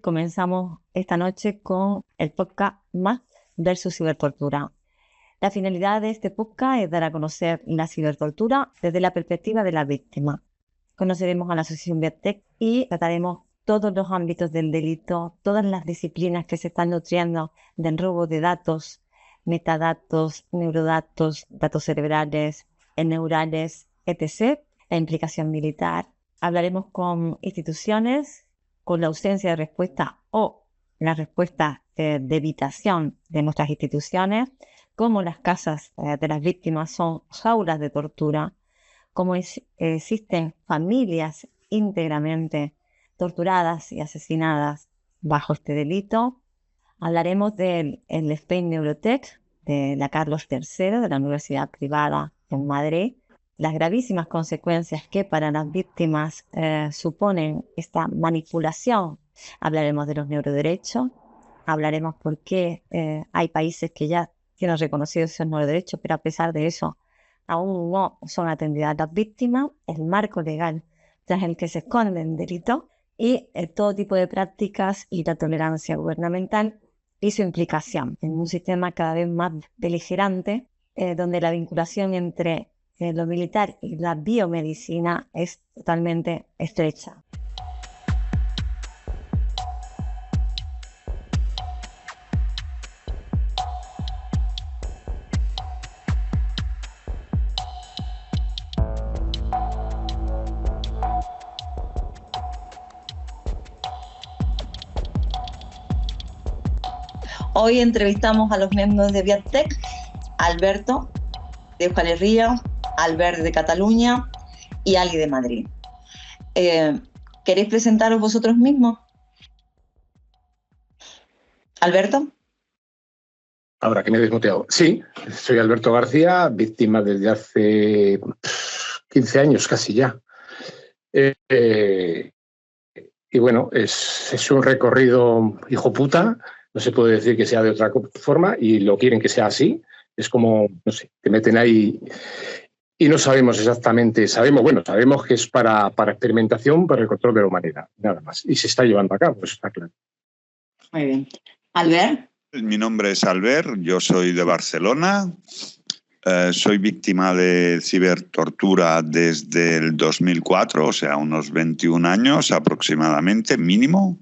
comenzamos esta noche con el podcast Más versus Cibertortura. La finalidad de este podcast es dar a conocer la cibertortura desde la perspectiva de la víctima. Conoceremos a la Asociación Viatec y trataremos todos los ámbitos del delito, todas las disciplinas que se están nutriendo del robo de datos, metadatos, neurodatos, datos cerebrales, neurales, etc., la implicación militar. Hablaremos con instituciones con la ausencia de respuesta o la respuesta de evitación de nuestras instituciones, cómo las casas de las víctimas son jaulas de tortura, cómo existen familias íntegramente torturadas y asesinadas bajo este delito. Hablaremos del Spain Neurotech de la Carlos III, de la Universidad Privada en Madrid, las gravísimas consecuencias que para las víctimas suponen esta manipulación. Hablaremos de los neuroderechos, hablaremos por qué hay países que ya tienen reconocidos esos neuroderechos, pero a pesar de eso aún no son atendidas las víctimas, el marco legal tras el que se esconden delitos y todo tipo de prácticas y la tolerancia gubernamental y su implicación en un sistema cada vez más beligerante, donde la vinculación entre lo militar y la biomedicina es totalmente estrecha. Hoy entrevistamos a los miembros de Viatec, Alberto de Euskal Herria, Albert de Cataluña y Ali de Madrid. ¿Queréis presentaros vosotros mismos? ¿Alberto? Ahora que me he desmuteado. Sí, soy Alberto García, víctima desde hace 15 años casi ya. Y bueno, es un recorrido hijo puta, no se puede decir que sea de otra forma y lo quieren que sea así. Es como, no sé, te meten ahí y no sabemos exactamente, sabemos que es para experimentación, para el control de la humanidad, nada más. Y se está llevando a cabo, eso está claro. Muy bien. Albert. Mi nombre es Albert, yo soy de Barcelona, soy víctima de cibertortura desde el 2004, o sea, unos 21 años aproximadamente, mínimo.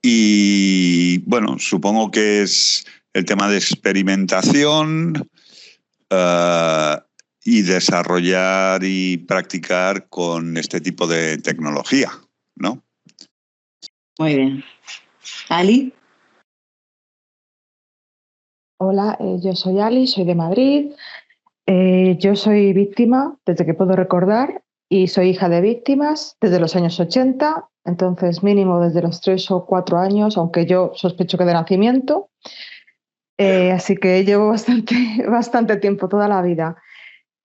Y bueno, supongo que es el tema de experimentación y desarrollar y practicar con este tipo de tecnología, ¿no? Muy bien. Ali. Hola, yo soy Ali, soy de Madrid. Yo soy víctima desde que puedo recordar y soy hija de víctimas desde los años 80, entonces mínimo desde los 3 o 4 años, aunque yo sospecho que de nacimiento. Así que llevo bastante tiempo, toda la vida.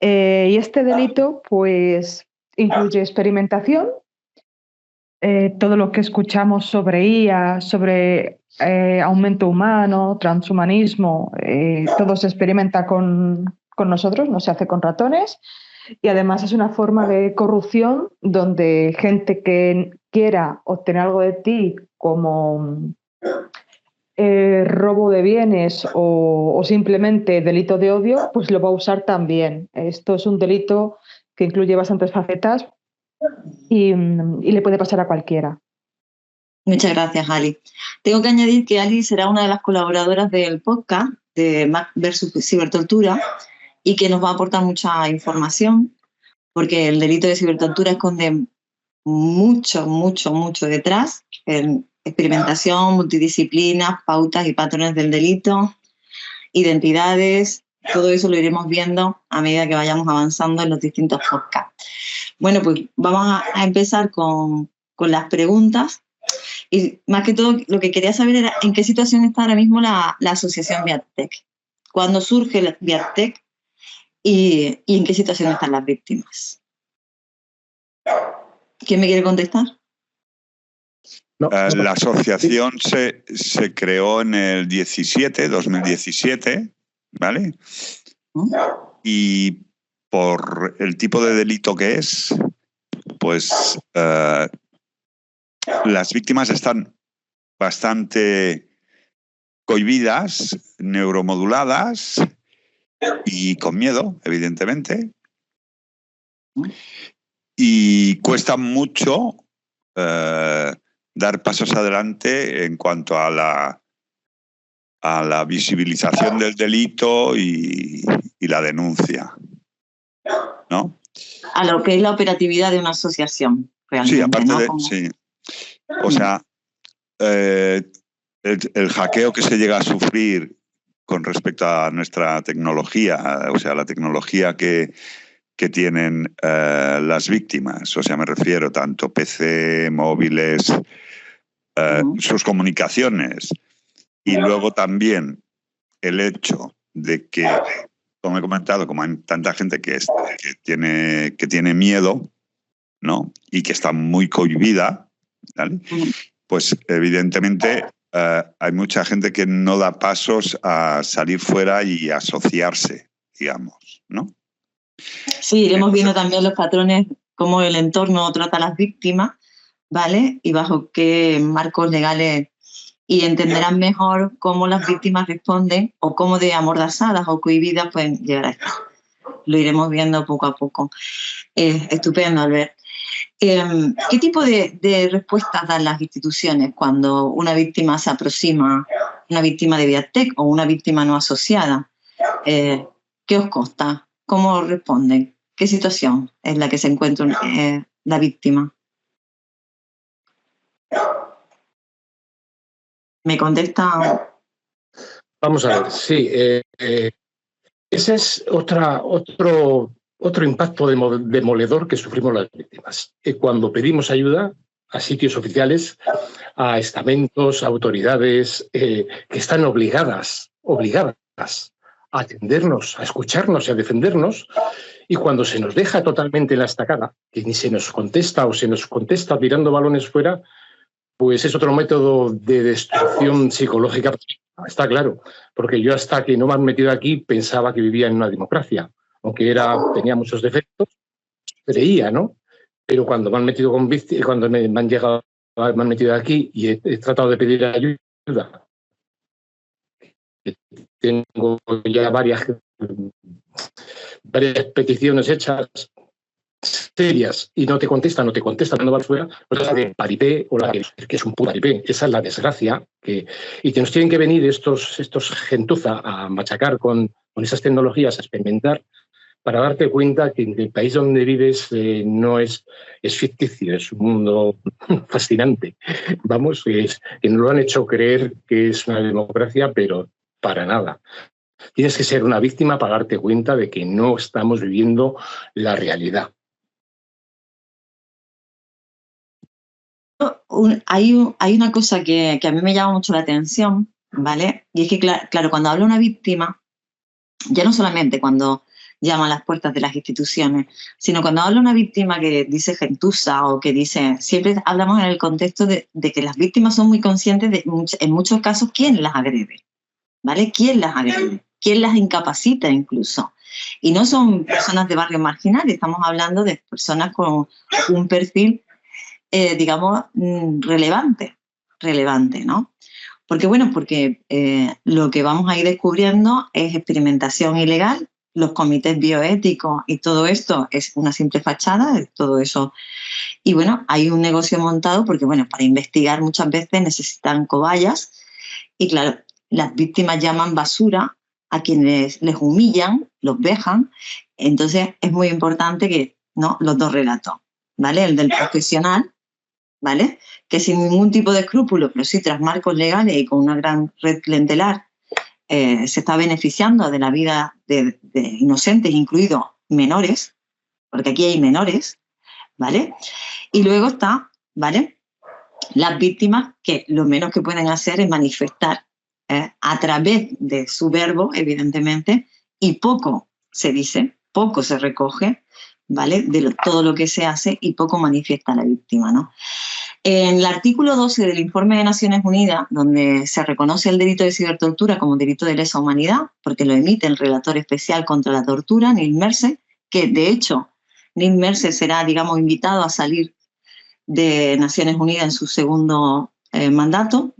Y este delito pues incluye experimentación, todo lo que escuchamos sobre IA, sobre aumento humano, transhumanismo, todo se experimenta con nosotros, no se hace con ratones. Y además es una forma de corrupción donde gente que quiera obtener algo de ti como robo de bienes o simplemente delito de odio, pues lo va a usar también. Esto es un delito que incluye bastantes facetas y le puede pasar a cualquiera. Muchas gracias, Ali. Tengo que añadir que Ali será una de las colaboradoras del podcast de Mac versus Cibertortura y que nos va a aportar mucha información, porque el delito de cibertortura esconde mucho detrás, en experimentación, multidisciplinas, pautas y patrones del delito, identidades, todo eso lo iremos viendo a medida que vayamos avanzando en los distintos podcasts. Bueno, pues vamos a empezar con las preguntas. Y más que todo, lo que quería saber era en qué situación está ahora mismo la Asociación Viatec. ¿Cuándo surge la Viatec y en qué situación están las víctimas? ¿Quién me quiere contestar? No. La asociación se creó en el 2017, ¿vale? Y por el tipo de delito que es, pues las víctimas están bastante cohibidas, neuromoduladas y con miedo, evidentemente. Y cuesta mucho dar pasos adelante en cuanto a la visibilización del delito y la denuncia, ¿no? A lo que es la operatividad de una asociación, realmente. Sí, aparte ¿no? de... Sí. O sea, el hackeo que se llega a sufrir con respecto a nuestra tecnología, o sea, la tecnología que tienen las víctimas, o sea, me refiero tanto PC, móviles, sus comunicaciones, y luego también el hecho de que, como he comentado, como hay tanta gente que tiene miedo, ¿no? Y que está muy cohibida, ¿vale? Pues evidentemente hay mucha gente que no da pasos a salir fuera y asociarse, digamos, ¿no? Sí, iremos viendo también los patrones, cómo el entorno trata a las víctimas, ¿vale? Y bajo qué marcos legales, y entenderán mejor cómo las víctimas responden o cómo de amordazadas o cohibidas pueden llegar a estar. Lo iremos viendo poco a poco. Estupendo, Albert. ¿Qué tipo de respuestas dan las instituciones cuando una víctima se aproxima, una víctima de Viatec o una víctima no asociada? ¿Qué os consta? ¿Cómo responden? ¿Qué situación es la que se encuentra la víctima? ¿Me contesta? Vamos a ver, sí. Ese es otro impacto demoledor que sufrimos las víctimas. Cuando pedimos ayuda a sitios oficiales, a estamentos, a autoridades que están obligadas a atendernos, a escucharnos y a defendernos, y cuando se nos deja totalmente en la estacada, que ni se nos contesta o se nos contesta tirando balones fuera, pues es otro método de destrucción psicológica. Está claro, porque yo hasta que no me han metido aquí pensaba que vivía en una democracia, aunque tenía muchos defectos, creía, ¿no? Pero cuando me han metido cuando me han metido aquí y he tratado de pedir ayuda, tengo ya varias peticiones hechas serias y no te contestan, cuando vas fuera, pues la de paripé o la que es un puro paripé. Esa es la desgracia. Y que nos tienen que venir estos gentuza a machacar con esas tecnologías, a experimentar, para darte cuenta que el país donde vives no es ficticio, es un mundo fascinante. Vamos, que nos lo han hecho creer que es una democracia, pero para nada. Tienes que ser una víctima para darte cuenta de que no estamos viviendo la realidad. Hay una cosa que a mí me llama mucho la atención, ¿vale? Y es que, claro, cuando habla una víctima, ya no solamente cuando llama a las puertas de las instituciones, sino cuando habla una víctima que dice gentuza o que dice... Siempre hablamos en el contexto de que las víctimas son muy conscientes de, en muchos casos, quién las agrede, ¿vale? ¿Quién las agrede? ¿Quién las incapacita incluso? Y no son personas de barrios marginales, estamos hablando de personas con un perfil digamos, relevante, ¿no? Porque lo que vamos a ir descubriendo es experimentación ilegal, los comités bioéticos y todo esto es una simple fachada, todo eso. Y bueno, hay un negocio montado porque, para investigar muchas veces necesitan cobayas y, claro, las víctimas llaman basura a quienes les humillan, los vejan. Entonces es muy importante que, ¿no?, los dos relatos, ¿vale? El del profesional, ¿vale?, que sin ningún tipo de escrúpulo, pero sí tras marcos legales y con una gran red clientelar, se está beneficiando de la vida de inocentes, incluidos menores, porque aquí hay menores, ¿vale? Y luego está, ¿vale?, las víctimas, que lo menos que pueden hacer es manifestar a través de su verbo, evidentemente, y poco se dice, poco se recoge, ¿vale?, de todo lo que se hace, y poco manifiesta la víctima, ¿no? En el artículo 12 del Informe de Naciones Unidas, donde se reconoce el delito de cibertortura como delito de lesa humanidad, porque lo emite el relator especial contra la tortura, Neil Mercer, que de hecho Neil Mercer será, digamos, invitado a salir de Naciones Unidas en su segundo mandato.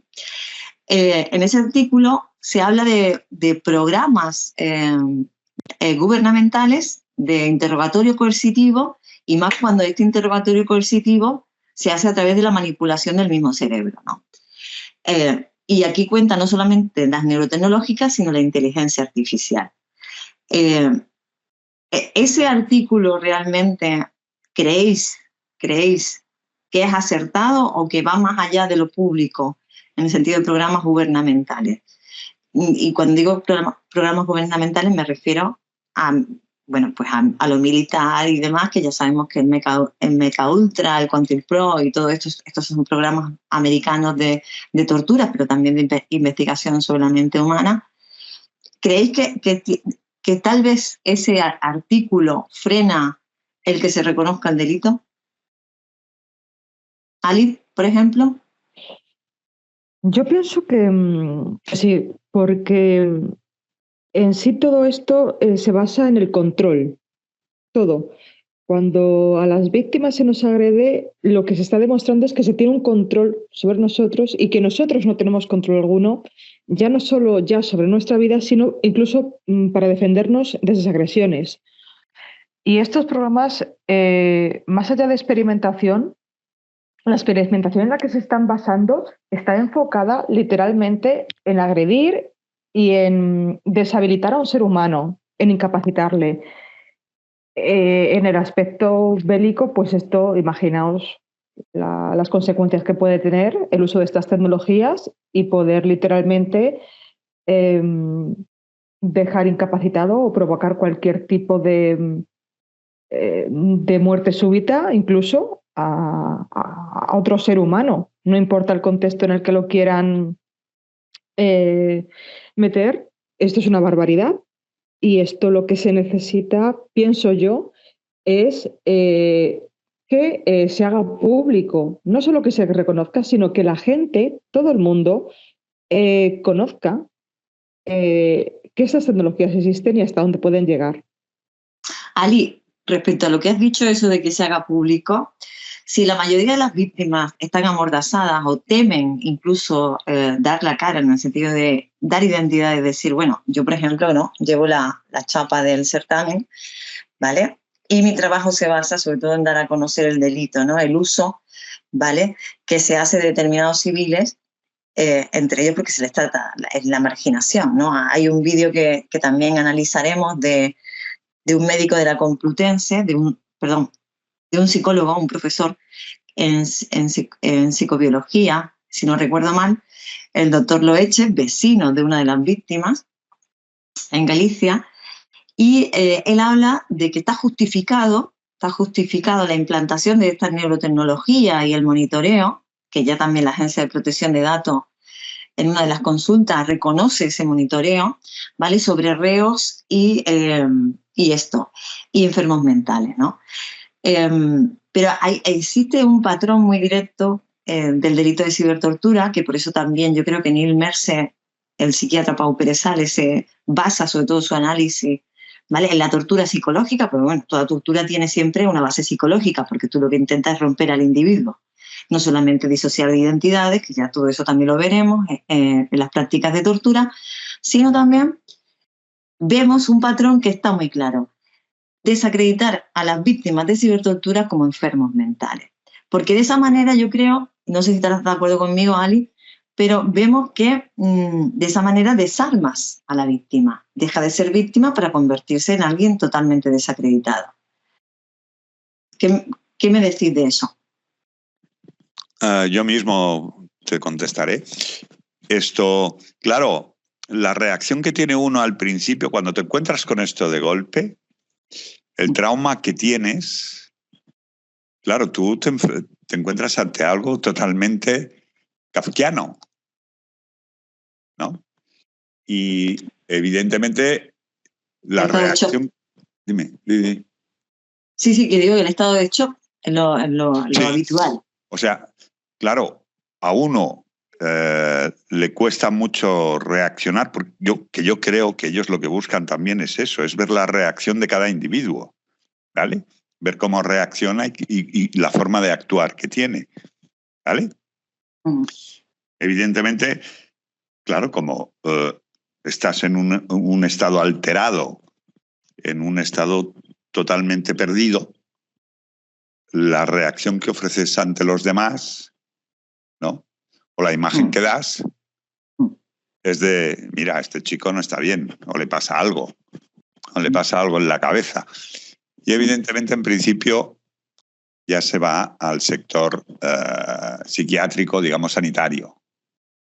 En ese artículo se habla de programas gubernamentales de interrogatorio coercitivo, y más cuando este interrogatorio coercitivo se hace a través de la manipulación del mismo cerebro, ¿no? Y aquí cuenta no solamente las neurotecnológicas, sino la inteligencia artificial. ¿Ese artículo realmente creéis que es acertado o que va más allá de lo público en el sentido de programas gubernamentales? Y cuando digo programas gubernamentales me refiero a, bueno, pues a lo militar y demás, que ya sabemos que el MKUltra, el Quantum Pro y todo esto, estos son programas americanos de tortura, pero también de investigación sobre la mente humana. ¿Creéis que tal vez ese artículo frena el que se reconozca el delito? Ali, por ejemplo. Yo pienso que sí, porque en sí todo esto se basa en el control, todo. Cuando a las víctimas se nos agrede, lo que se está demostrando es que se tiene un control sobre nosotros y que nosotros no tenemos control alguno, ya no solo ya sobre nuestra vida, sino incluso para defendernos de esas agresiones. Y estos programas, más allá de experimentación, la experimentación en la que se están basando está enfocada literalmente en agredir y en deshabilitar a un ser humano, en incapacitarle. En el aspecto bélico, pues esto, imaginaos las consecuencias que puede tener el uso de estas tecnologías y poder literalmente dejar incapacitado o provocar cualquier tipo de muerte súbita, incluso a otro ser humano. No importa el contexto en el que lo quieran meter, esto es una barbaridad. Y esto lo que se necesita, pienso yo, es que se haga público, no solo que se reconozca, sino que la gente, todo el mundo, conozca que estas tecnologías existen y hasta dónde pueden llegar. Ali, respecto a lo que has dicho, eso de que se haga público, si la mayoría de las víctimas están amordazadas o temen incluso dar la cara, en el sentido de dar identidad, es decir, bueno, yo por ejemplo no llevo la chapa del certamen, ¿vale? Y mi trabajo se basa sobre todo en dar a conocer el delito, ¿no? El uso, ¿vale?, que se hace de determinados civiles, entre ellos porque se les trata la marginación, ¿no? Hay un vídeo que también analizaremos de un médico de la Complutense, de un psicólogo, un profesor en psicobiología, si no recuerdo mal, el doctor Loeche, vecino de una de las víctimas en Galicia, y él habla de que está justificado la implantación de esta neurotecnología y el monitoreo, que ya también la Agencia de Protección de Datos en una de las consultas reconoce ese monitoreo, ¿vale?, sobre reos y enfermos mentales, ¿no? Pero existe un patrón muy directo del delito de cibertortura, que por eso también yo creo que Neil Mercer, el psiquiatra Pau Pérez-Sales, se basa sobre todo su análisis, ¿vale?, en la tortura psicológica, pero bueno, toda tortura tiene siempre una base psicológica, porque tú lo que intentas es romper al individuo, no solamente disociar de identidades, que ya todo eso también lo veremos en las prácticas de tortura, sino también vemos un patrón que está muy claro: desacreditar a las víctimas de cibertortura como enfermos mentales. Porque de esa manera yo creo, no sé si estarás de acuerdo conmigo, Ali, pero vemos que de esa manera desarmas a la víctima. Deja de ser víctima para convertirse en alguien totalmente desacreditado. ¿Qué me decís de eso? Yo mismo te contestaré. Esto, claro, la reacción que tiene uno al principio, cuando te encuentras con esto de golpe, el trauma que tienes, claro, tú te encuentras ante algo totalmente kafkiano, ¿no? Y evidentemente la reacción... Dime. Sí, que digo que el estado de shock es lo habitual. O sea, claro, a uno le cuesta mucho reaccionar, porque yo creo que ellos lo que buscan también es eso, es ver la reacción de cada individuo, ¿vale? ver cómo reacciona y la forma de actuar que tiene, ¿vale? Evidentemente, claro, como estás en un estado alterado, en un estado totalmente perdido, la reacción que ofreces ante los demás, ¿no? O la imagen que das es de, mira, este chico no está bien, o le pasa algo en la cabeza. Y evidentemente, en principio, ya se va al sector psiquiátrico, digamos, sanitario.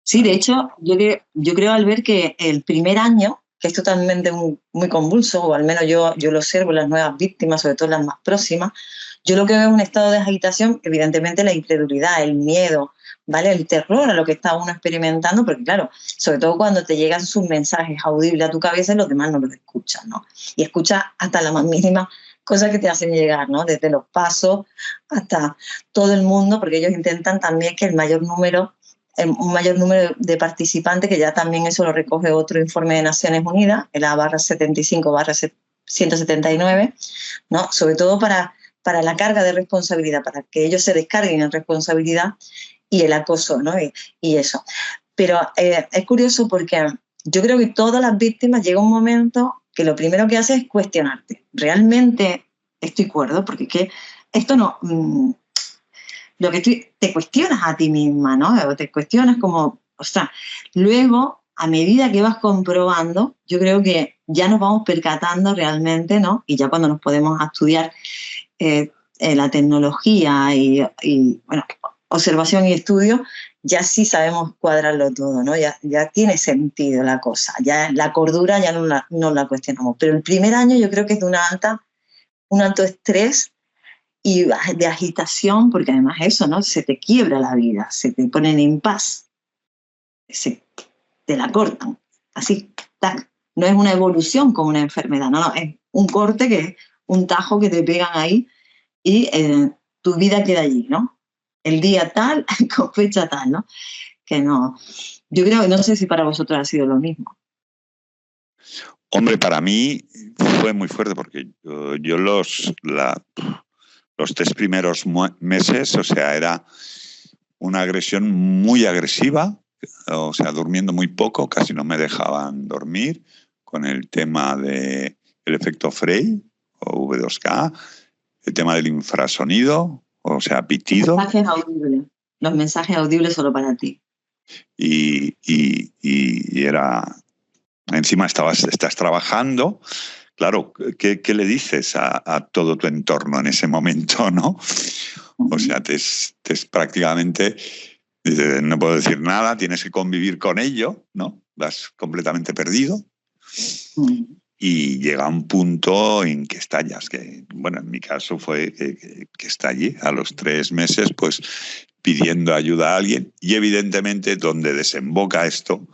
Sí, de hecho, yo creo, Albert, que el primer año, que es totalmente muy convulso, o al menos yo lo observo en las nuevas víctimas, sobre todo las más próximas, yo lo que veo es un estado de agitación, evidentemente la incredulidad, el miedo, ¿vale? El terror a lo que está uno experimentando, porque claro, sobre todo cuando te llegan sus mensajes audibles a tu cabeza y los demás no los escuchan, ¿no? Y escuchas hasta la más mínima cosa que te hacen llegar, ¿no? Desde los pasos hasta todo el mundo, porque ellos intentan también que un mayor número de participantes, que ya también eso lo recoge otro informe de Naciones Unidas, el A/75/179, ¿no? Sobre todo para la carga de responsabilidad, para que ellos se descarguen en responsabilidad y el acoso, ¿no? Y eso. Pero es curioso porque yo creo que todas las víctimas llega un momento que lo primero que hace es cuestionarte. ¿Realmente estoy cuerdo? Porque que esto no... lo que te cuestionas a ti misma, ¿no? O te cuestionas como... O sea, luego, a medida que vas comprobando, yo creo que ya nos vamos percatando realmente, ¿no? Y ya cuando nos podemos estudiar la tecnología y bueno, observación y estudio, ya sí sabemos cuadrarlo todo, ¿no? Ya tiene sentido la cosa, ya la cordura ya no la cuestionamos. Pero el primer año yo creo que es de un alto estrés y de agitación, porque además eso, ¿no? Se te quiebra la vida, se te pone en impas, te la cortan, así, tac. No es una evolución como una enfermedad, no, es un corte, que es un tajo que te pegan ahí y tu vida queda allí, ¿no? El día tal, con fecha tal, ¿no? Que no. Yo creo que no sé si para vosotros ha sido lo mismo. Hombre, para mí fue muy fuerte porque yo los 3 primeros meses, o sea, era una agresión muy agresiva, o sea, durmiendo muy poco, casi no me dejaban dormir, con el tema del efecto Frey o V2K, el tema del infrasonido, o sea, pitido. Los mensajes audibles solo para ti. Y era... Encima estás trabajando, claro, ¿qué le dices a todo tu entorno en ese momento, no? O sea, te prácticamente, no puedo decir nada, tienes que convivir con ello, ¿no? Vas completamente perdido. Y llega un punto en que estallas, que, bueno, en mi caso fue que estallé a los 3 meses, pues pidiendo ayuda a alguien, y evidentemente donde desemboca esto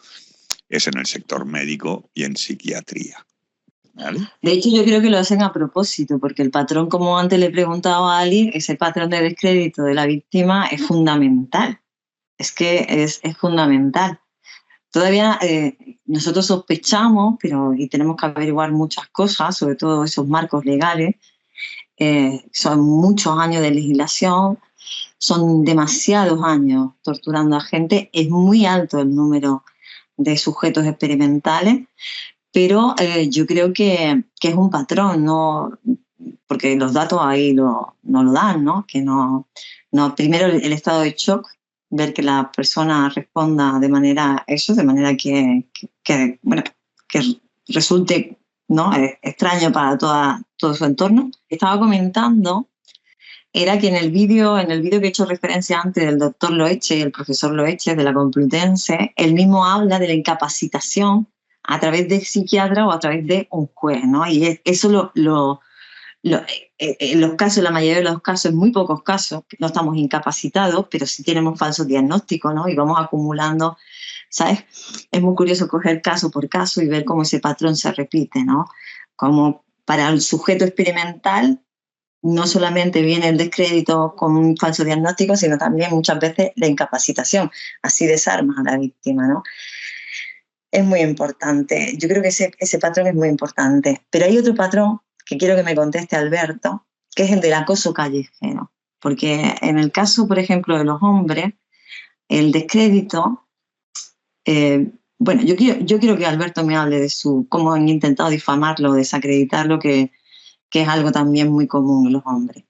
es en el sector médico y en psiquiatría. ¿Vale? De hecho, yo creo que lo hacen a propósito, porque el patrón, como antes le preguntaba a Ali, ese patrón de descrédito de la víctima es fundamental. Es que es fundamental. Todavía nosotros sospechamos, y tenemos que averiguar muchas cosas, sobre todo esos marcos legales. Son muchos años de legislación, son demasiados años torturando a gente, es muy alto el número de sujetos experimentales, pero yo creo que es un patrón, ¿no? Porque los datos ahí no lo dan, ¿no? Que no primero el estado de shock, ver que la persona responda de manera que resulte, ¿no? Extraño para todo su entorno. Estaba comentando era que en el vídeo que he hecho referencia antes del doctor Loeche, el profesor Loeche de la Complutense, él mismo habla de la incapacitación a través de psiquiatra o a través de un juez, ¿no? Y eso en los casos, la mayoría de los casos, en muy pocos casos, no estamos incapacitados, pero sí tenemos falsos diagnósticos, ¿no? Y vamos acumulando, ¿sabes? Es muy curioso coger caso por caso y ver cómo ese patrón se repite, ¿no? Como para el sujeto experimental, no solamente viene el descrédito con un falso diagnóstico, sino también muchas veces la incapacitación. Así desarma a la víctima, ¿no? Es muy importante. Yo creo que ese patrón es muy importante. Pero hay otro patrón que quiero que me conteste Alberto, que es el del acoso callejero. Porque en el caso, por ejemplo, de los hombres, el descrédito, bueno, yo quiero que Alberto me hable de cómo han intentado difamarlo, desacreditarlo, que es algo también muy común en los hombres.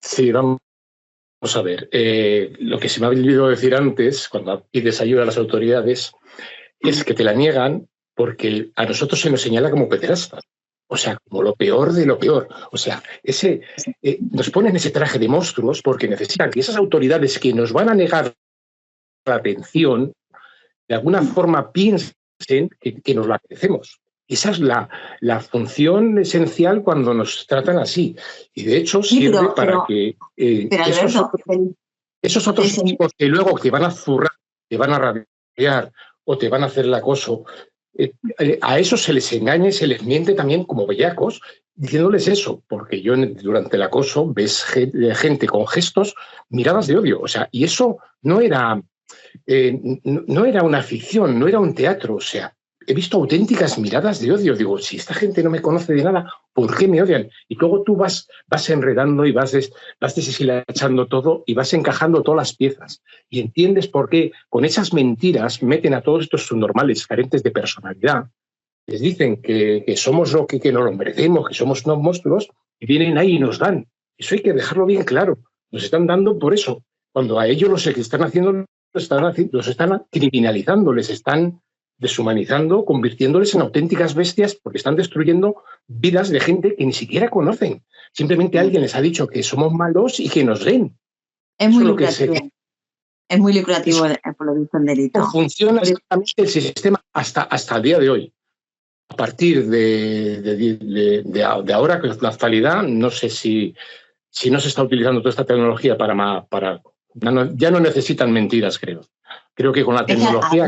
Sí, vamos a ver. Lo que se me ha olvidado decir antes, cuando pides ayuda a las autoridades, es que te la niegan porque a nosotros se nos señala como pederastas. O sea, como lo peor de lo peor. O sea, nos ponen ese traje de monstruos porque necesitan que esas autoridades que nos van a negar la atención, de alguna forma piensen que nos la merecemos. Esa es la función esencial cuando nos tratan así. Y de hecho sirve para que esos otros tipos que luego te van a zurrar, te van a rabiar o te van a hacer el acoso, a esos se les engaña y se les miente también como bellacos, diciéndoles eso, porque yo durante el acoso ves gente con gestos, miradas de odio. O sea, y eso no era una ficción, no era un teatro. O sea, he visto auténticas miradas de odio. Digo, si esta gente no me conoce de nada, ¿por qué me odian? Y luego tú vas enredando y vas deshilachando todo y vas encajando todas las piezas. Y entiendes por qué con esas mentiras meten a todos estos subnormales carentes de personalidad. Les dicen que somos lo que no lo merecemos, que somos unos monstruos, y vienen ahí y nos dan. Eso hay que dejarlo bien claro. Nos están dando por eso. Cuando a ellos los que están haciendo los están criminalizando, les están deshumanizando, convirtiéndoles en auténticas bestias porque están destruyendo vidas de gente que ni siquiera conocen. Simplemente alguien les ha dicho que somos malos y que nos den. Es muy lucrativo. Es muy lucrativo por lo visto el delito. Funciona exactamente el sistema hasta el día de hoy. A partir de ahora, que es la actualidad, no sé si no se está utilizando toda esta tecnología para ya no necesitan mentiras, creo. Creo que con la tecnología...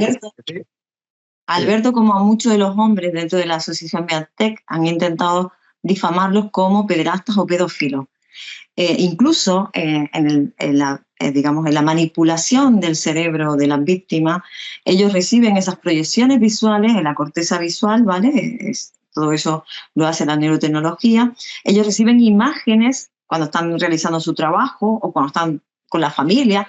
Alberto, como a muchos de los hombres dentro de la asociación Beatec, han intentado difamarlos como pederastas o pedófilos. Incluso en la manipulación del cerebro de las víctimas, ellos reciben esas proyecciones visuales en la corteza visual, ¿vale? Todo eso lo hace la neurotecnología. Ellos reciben imágenes cuando están realizando su trabajo o cuando están con la familia.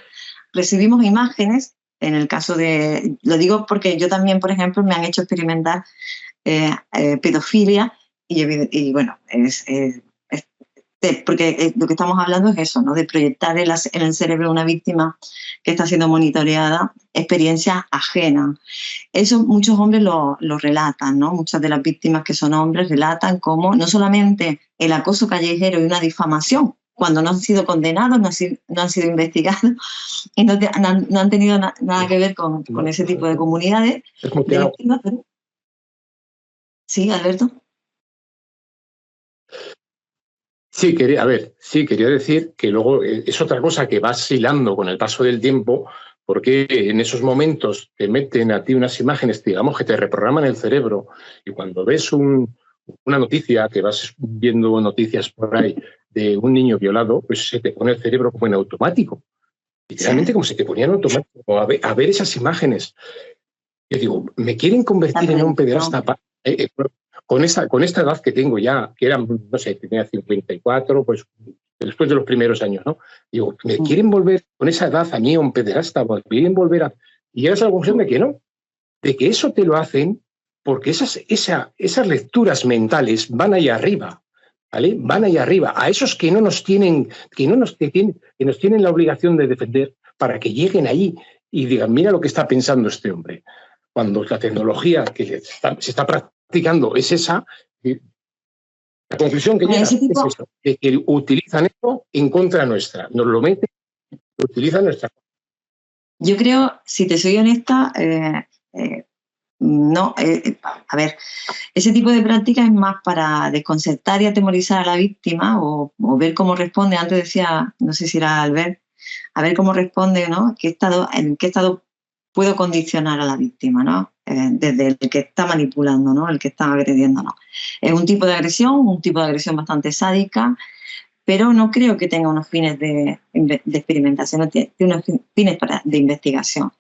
Recibimos imágenes, en el caso de... Lo digo porque yo también, por ejemplo, me han hecho experimentar pedofilia y bueno, porque lo que estamos hablando es eso, ¿no? De proyectar en el cerebro de una víctima que está siendo monitoreada experiencias ajenas. Eso muchos hombres lo relatan, ¿no? Muchas de las víctimas que son hombres relatan cómo no solamente el acoso callejero y una difamación, cuando no han sido condenados, no han sido investigados y no han tenido nada que ver con ese tipo de comunidades. De víctimas, pero... Sí, Alberto. Sí, quería decir que luego es otra cosa que vas hilando con el paso del tiempo, porque en esos momentos te meten a ti unas imágenes, digamos, que te reprograman el cerebro, y cuando ves una noticia, que vas viendo noticias por ahí de un niño violado, pues se te pone el cerebro como en automático. Literalmente como se te ponía en automático a ver esas imágenes. Yo digo, ¿me quieren convertir en un pederasta? Con esta edad que tengo ya, que era, no sé, tenía 54, pues después de los primeros años, ¿no? Digo, ¿me quieren volver con esa edad a mí a un pederasta? ¿Me quieren volver a...? Y llegas a la conclusión de que no, de que eso te lo hacen porque esas lecturas mentales van ahí arriba, ¿vale? Van ahí arriba, a esos que nos tienen la obligación de defender para que lleguen allí y digan, mira lo que está pensando este hombre. Cuando la tecnología que se está practicando es esa, la conclusión que llega es eso, de que utilizan esto en contra nuestra, nos lo meten, lo utilizan nuestra. Yo creo, si te soy honesta, no, a ver, ese tipo de práctica es más para desconcertar y atemorizar a la víctima o ver cómo responde. Antes decía, no sé si era Albert, a ver cómo responde, ¿no? En qué estado puedo condicionar a la víctima, ¿no? Desde el que está manipulando, ¿no? El que está agrediendo, ¿no? Es un tipo de agresión bastante sádica, pero no creo que tenga unos fines de experimentación, tiene unos fines de investigación.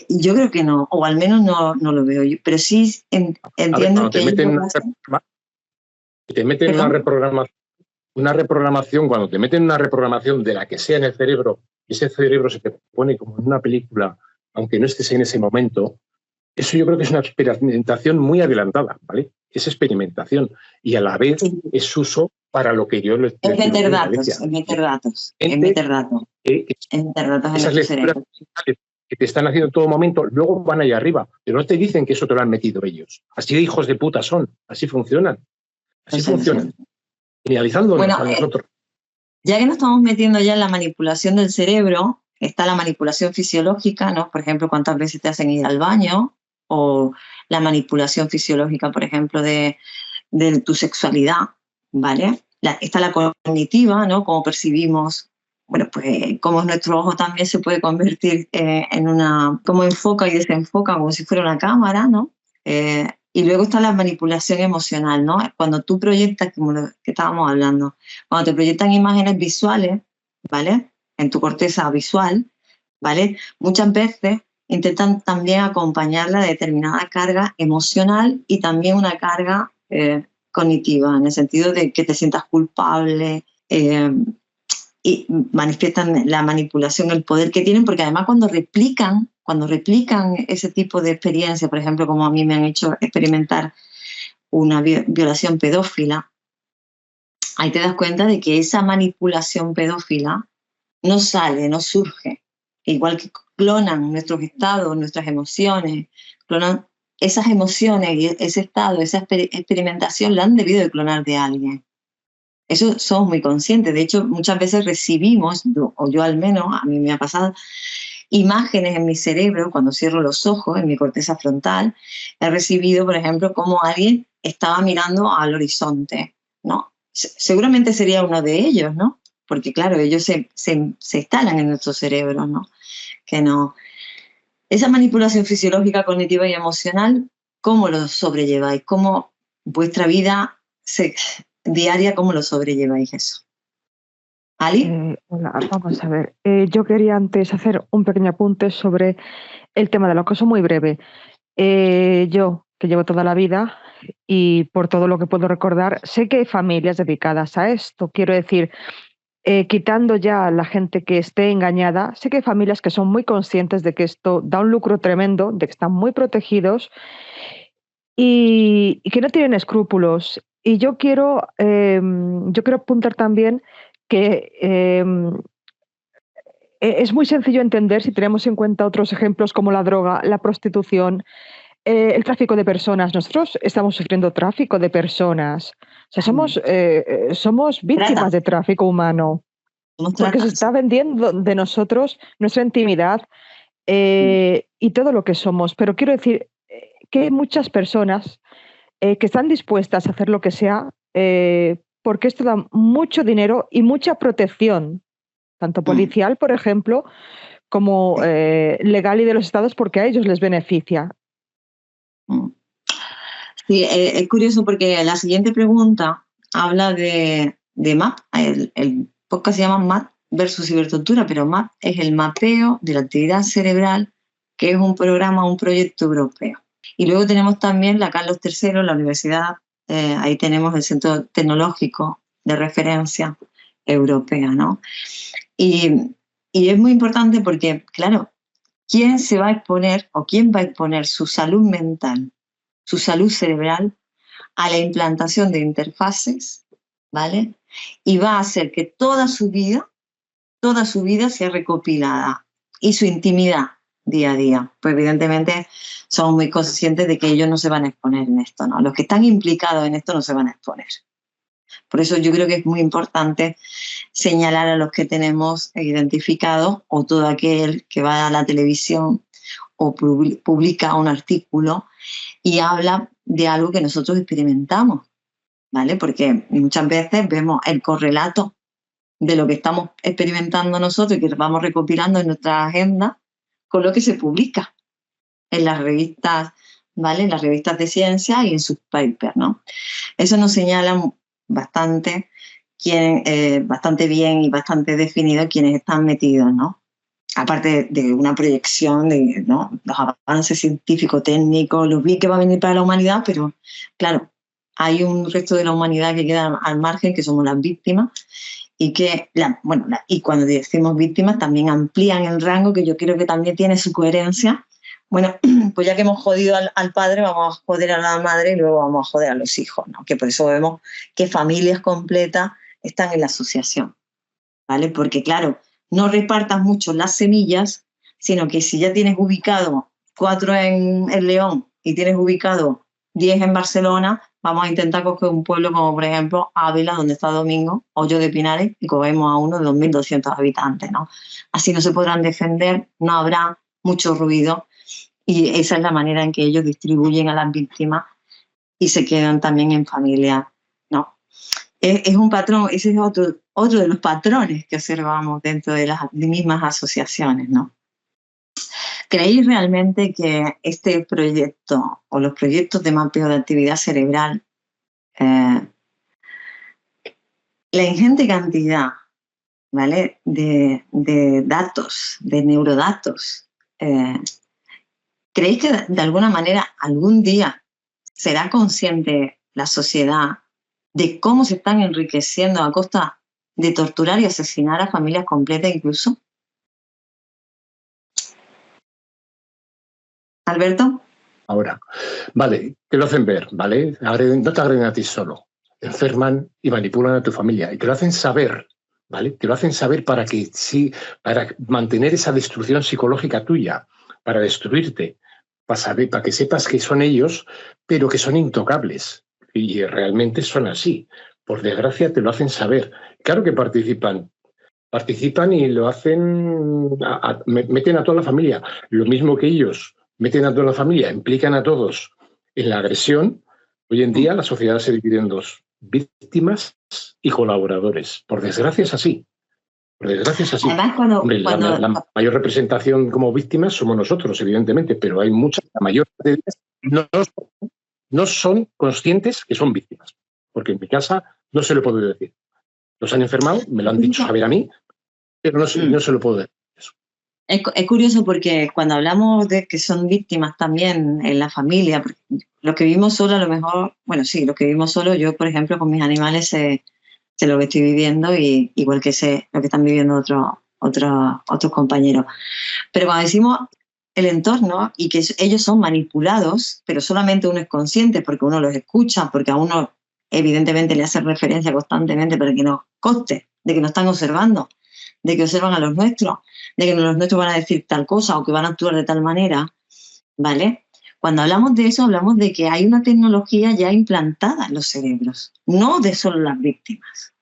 Yo creo que no, o al menos no lo veo yo, pero sí entiendo que... Te meten una reprogramación, cuando te meten una reprogramación de la que sea en el cerebro, ese cerebro se te pone como en una película, aunque no estés en ese momento, eso yo creo que es una experimentación muy adelantada, ¿vale? Es experimentación y a la vez es uso para lo que yo les es meter datos, es meter datos, es meter datos. Esas lecturas que te están haciendo en todo momento, luego van allá arriba, pero no te dicen que eso te lo han metido ellos. Así de hijos de puta son, así funcionan. Así funcionan. Genializándonos a nosotros. Ya que nos estamos metiendo ya en la manipulación del cerebro, está la manipulación fisiológica, ¿no? Por ejemplo, cuántas veces te hacen ir al baño, o la manipulación fisiológica, por ejemplo, de tu sexualidad, ¿vale? Está la cognitiva, ¿no? Cómo percibimos, bueno, pues cómo nuestro ojo también se puede convertir en una, cómo enfoca y desenfoca como si fuera una cámara, ¿no? Y luego está la manipulación emocional, ¿no? Cuando tú proyectas, como lo que estábamos hablando, cuando te proyectan imágenes visuales, ¿vale? En tu corteza visual, ¿vale? Muchas veces intentan también acompañarla de determinada carga emocional y también una carga cognitiva, en el sentido de que te sientas culpable, y manifiestan la manipulación, el poder que tienen, porque además cuando replican ese tipo de experiencia, por ejemplo, como a mí me han hecho experimentar una violación pedófila, ahí te das cuenta de que esa manipulación pedófila no sale, no surge. Igual que clonan nuestros estados, nuestras emociones, clonan esas emociones y ese estado, esa experimentación la han debido de clonar de alguien. Eso somos muy conscientes. De hecho, muchas veces recibimos, o yo al menos, a mí me ha pasado, imágenes en mi cerebro, cuando cierro los ojos, en mi corteza frontal, he recibido, por ejemplo, cómo alguien estaba mirando al horizonte, ¿no? Seguramente sería uno de ellos, ¿no? Porque, claro, ellos se instalan en nuestro cerebro, ¿no? Que no. Esa manipulación fisiológica, cognitiva y emocional, ¿cómo lo sobrelleváis? ¿Cómo vuestra vida diaria, cómo lo sobrelleváis eso? ¿Ali? Hola, vamos a ver. Yo quería antes hacer un pequeño apunte sobre el tema del acoso muy breve. Yo, que llevo toda la vida y por todo lo que puedo recordar, sé que hay familias dedicadas a esto. Quiero decir, quitando ya a la gente que esté engañada, sé que hay familias que son muy conscientes de que esto da un lucro tremendo, de que están muy protegidos y que no tienen escrúpulos. Y yo quiero apuntar también que es muy sencillo entender si tenemos en cuenta otros ejemplos como la droga, la prostitución, el tráfico de personas. Nosotros estamos sufriendo tráfico de personas. O sea, somos víctimas de tráfico humano. Porque se está vendiendo de nosotros nuestra intimidad y todo lo que somos. Pero quiero decir que hay muchas personas que están dispuestas a hacer lo que sea porque esto da mucho dinero y mucha protección, tanto policial, por ejemplo, como legal y de los estados, porque a ellos les beneficia. Sí, es curioso porque la siguiente pregunta habla de MAP. El podcast se llama MAP versus cibertortura, pero MAP es el mapeo de la actividad cerebral, que es un programa, un proyecto europeo. Y luego tenemos también la Carlos III, la universidad, ahí tenemos el Centro Tecnológico de Referencia Europea, ¿no? Y es muy importante porque, claro, ¿quién se va a exponer o quién va a exponer su salud mental, su salud cerebral a la implantación de interfaces, ¿vale? Y va a hacer que toda su vida sea recopilada y su intimidad día a día. Pues evidentemente somos muy conscientes de que ellos no se van a exponer en esto, ¿no? Los que están implicados en esto no se van a exponer. Por eso yo creo que es muy importante señalar a los que tenemos identificados, o todo aquel que va a la televisión o publica un artículo y habla de algo que nosotros experimentamos, ¿vale? Porque muchas veces vemos el correlato de lo que estamos experimentando nosotros y que vamos recopilando en nuestra agenda con lo que se publica en las revistas, ¿vale? En las revistas de ciencia y en sus papers, ¿no? Eso nos señala bastante bien y bastante definido quiénes están metidos, ¿no? Aparte de una proyección de, ¿no?, los avances científicos, técnicos, los bien que va a venir para la humanidad, pero claro, hay un resto de la humanidad que queda al margen, que somos las víctimas, y que, y cuando decimos víctimas también amplían el rango, que yo creo que también tiene su coherencia. Bueno, pues ya que hemos jodido al padre, vamos a joder a la madre y luego vamos a joder a los hijos, ¿no? Que por eso vemos que familias completas están en la asociación, ¿vale? Porque claro, no repartas mucho las semillas, sino que si ya tienes ubicado 4 en León y tienes ubicado 10 en Barcelona, vamos a intentar coger un pueblo como, por ejemplo, Ávila, donde está Domingo, Hoyo de Pinares, y cogemos a uno de 2.200 habitantes, ¿no? Así no se podrán defender, no habrá mucho ruido, y esa es la manera en que ellos distribuyen a las víctimas y se quedan también en familia, ¿no? Es un patrón, ese es otro de los patrones que observamos dentro de las mismas asociaciones, ¿no? ¿Creéis realmente que este proyecto o los proyectos de mapeo de actividad cerebral, la ingente cantidad, ¿vale?, de datos, de neurodatos, ¿creéis que de alguna manera algún día será consciente la sociedad de cómo se están enriqueciendo a costa de torturar y asesinar a familias completas incluso? ¿Alberto? Ahora, vale, te lo hacen ver, ¿vale? No te agreden a ti solo. Enferman y manipulan a tu familia. Y te lo hacen saber, ¿vale? Te lo hacen saber para mantener esa destrucción psicológica tuya, para destruirte, para que sepas que son ellos, pero que son intocables. Y realmente son así. Por desgracia te lo hacen saber. Claro que participan y lo hacen, meten a toda la familia. Lo mismo que ellos meten a toda la familia, implican a todos en la agresión. Hoy en día la sociedad se divide en dos: víctimas y colaboradores. Por desgracia es así. Por desgracia es así. Además, Hombre, la mayor representación como víctimas somos nosotros, evidentemente, pero hay muchas, la mayor de ellas no son conscientes que son víctimas. Porque en mi casa no se lo puedo decir. Los han enfermado, me lo han dicho saber a mí, pero no se lo puedo decir. Es curioso porque cuando hablamos de que son víctimas también en la familia, los que vivimos solo a lo mejor, bueno, sí, los que vivimos solo, yo por ejemplo con mis animales sé lo que estoy viviendo, y igual que sé lo que están viviendo otros compañeros. Pero cuando decimos el entorno y que ellos son manipulados, pero solamente uno es consciente porque uno los escucha, porque a uno evidentemente le hace referencia constantemente para que nos conste de que nos están observando, de que observan a los nuestros, de que los nuestros van a decir tal cosa o que van a actuar de tal manera, ¿vale? Cuando hablamos de eso, hablamos de que hay una tecnología ya implantada en los cerebros, no de solo las víctimas.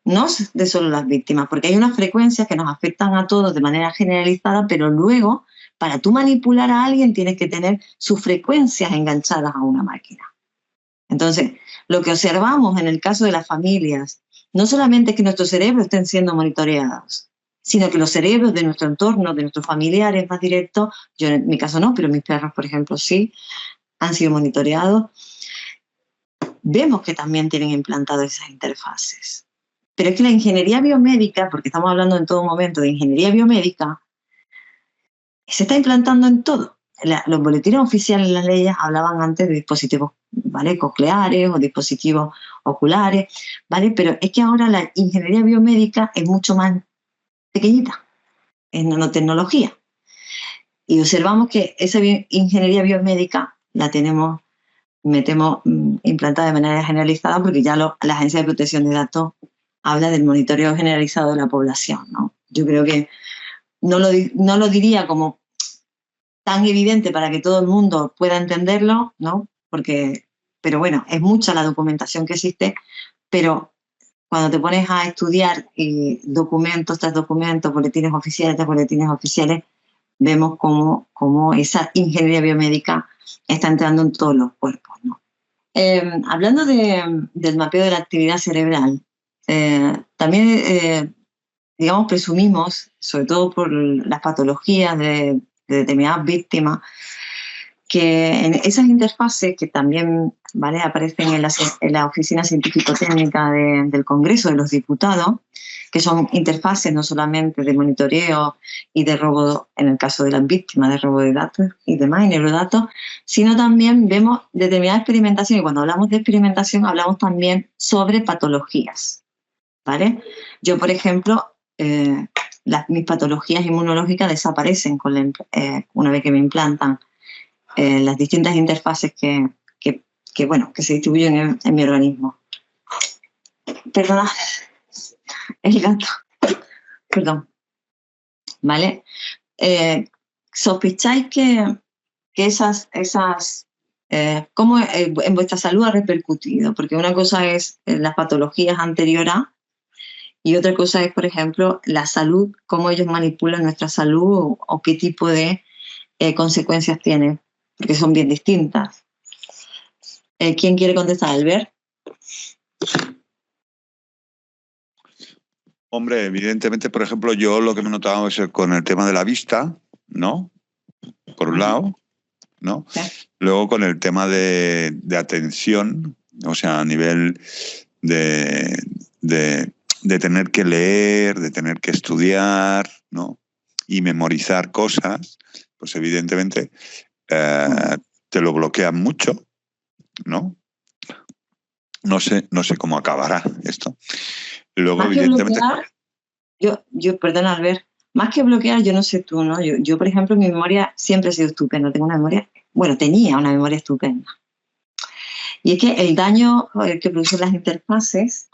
No de solo las víctimas, porque hay unas frecuencias que nos afectan a todos de manera generalizada, pero luego, para tú manipular a alguien, tienes que tener sus frecuencias enganchadas a una máquina. Entonces, lo que observamos en el caso de las familias, no solamente es que nuestros cerebros estén siendo monitoreados, sino que los cerebros de nuestro entorno, de nuestros familiares más directos, yo en mi caso no, pero mis perros, por ejemplo, sí, han sido monitoreados. Vemos que también tienen implantadas esas interfaces. Pero es que la ingeniería biomédica, porque estamos hablando en todo momento de ingeniería biomédica, se está implantando en todo. Los boletines oficiales de las leyes hablaban antes de dispositivos, ¿vale?, cocleares o dispositivos oculares, ¿vale? Pero es que ahora la ingeniería biomédica es mucho más pequeñita, es nanotecnología. Y observamos que esa ingeniería biomédica la metemos implantada de manera generalizada, porque ya la Agencia de Protección de Datos habla del monitoreo generalizado de la población, ¿no? Yo creo que no lo diría como tan evidente para que todo el mundo pueda entenderlo, ¿no? Pero bueno, es mucha la documentación que existe, pero cuando te pones a estudiar documentos tras documentos, boletines oficiales tras boletines oficiales, vemos cómo esa ingeniería biomédica está entrando en todos los cuerpos, ¿no? Hablando del mapeo de la actividad cerebral, también, digamos, presumimos, sobre todo por las patologías de determinadas víctimas, que en esas interfaces que también, ¿vale?, aparecen en la Oficina Científico-Técnica del Congreso de los Diputados, que son interfaces no solamente de monitoreo y de robo, en el caso de las víctimas, de robo de datos y demás, y neurodatos, sino también vemos determinada experimentación, y cuando hablamos de experimentación hablamos también sobre patologías, ¿vale? Yo, por ejemplo, mis patologías inmunológicas desaparecen una vez que me implantan las distintas interfaces que se distribuyen en mi organismo. Perdona, el gato. Perdón. ¿Vale? ¿Sospecháis que cómo en vuestra salud ha repercutido? Porque una cosa es las patologías anteriores y otra cosa es, por ejemplo, la salud, cómo ellos manipulan nuestra salud o qué tipo de consecuencias tienen, porque son bien distintas. ¿Quién quiere contestar? ¿Albert? Hombre, evidentemente, por ejemplo, yo lo que me he notado es con el tema de la vista, ¿no? Por un lado, ¿no? Sí. Luego con el tema de atención, o sea, a nivel de tener que leer, de tener que estudiar, ¿no? Y memorizar cosas, pues evidentemente te lo bloquean mucho, ¿no? No sé cómo acabará esto. Luego, más evidentemente... Yo, perdón, Albert, más que bloquear, yo no sé tú, ¿no? Yo, por ejemplo, mi memoria siempre ha sido estupenda. Tenía una memoria estupenda. Y es que el daño que producen las interfaces,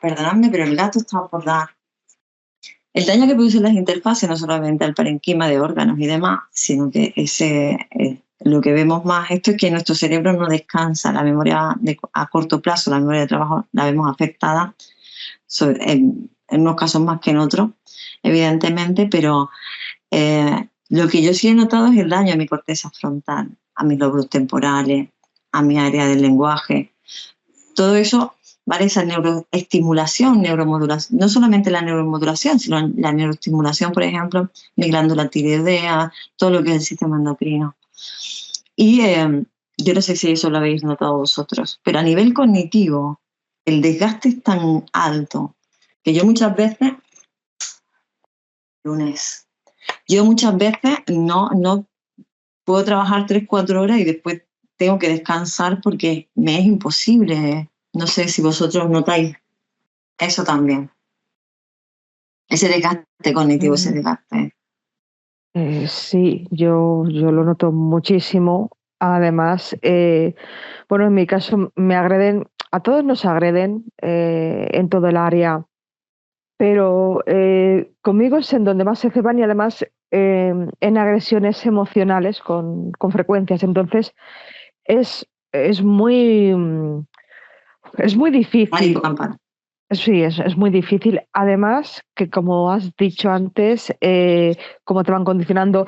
perdonadme, pero el gato está por dar. El daño que producen las interfaces, no solamente al parenquima de órganos y demás, sino que lo que vemos más esto es que nuestro cerebro no descansa. La memoria a corto plazo, la memoria de trabajo, la vemos afectada en unos casos más que en otros, evidentemente, pero lo que yo sí he notado es el daño a mi corteza frontal, a mis lóbulos temporales, a mi área del lenguaje. Todo eso, ¿vale? Esa neuroestimulación, neuromodulación, no solamente la neuromodulación, sino la neuroestimulación, por ejemplo, mi glándula tiroidea, todo lo que es el sistema endocrino. Y yo no sé si eso lo habéis notado vosotros, pero a nivel cognitivo, el desgaste es tan alto que yo muchas veces no puedo trabajar 3-4 horas y después tengo que descansar porque me es imposible. No sé si vosotros notáis eso también. Ese desgaste cognitivo, ese desgaste. Sí, yo lo noto muchísimo. Además, en mi caso me agreden, a todos nos agreden en todo el área, pero conmigo es en donde más se ceban y además en agresiones emocionales con frecuencias. Entonces, es muy difícil. Sí, es muy difícil. Además, que como has dicho antes, cómo te van condicionando.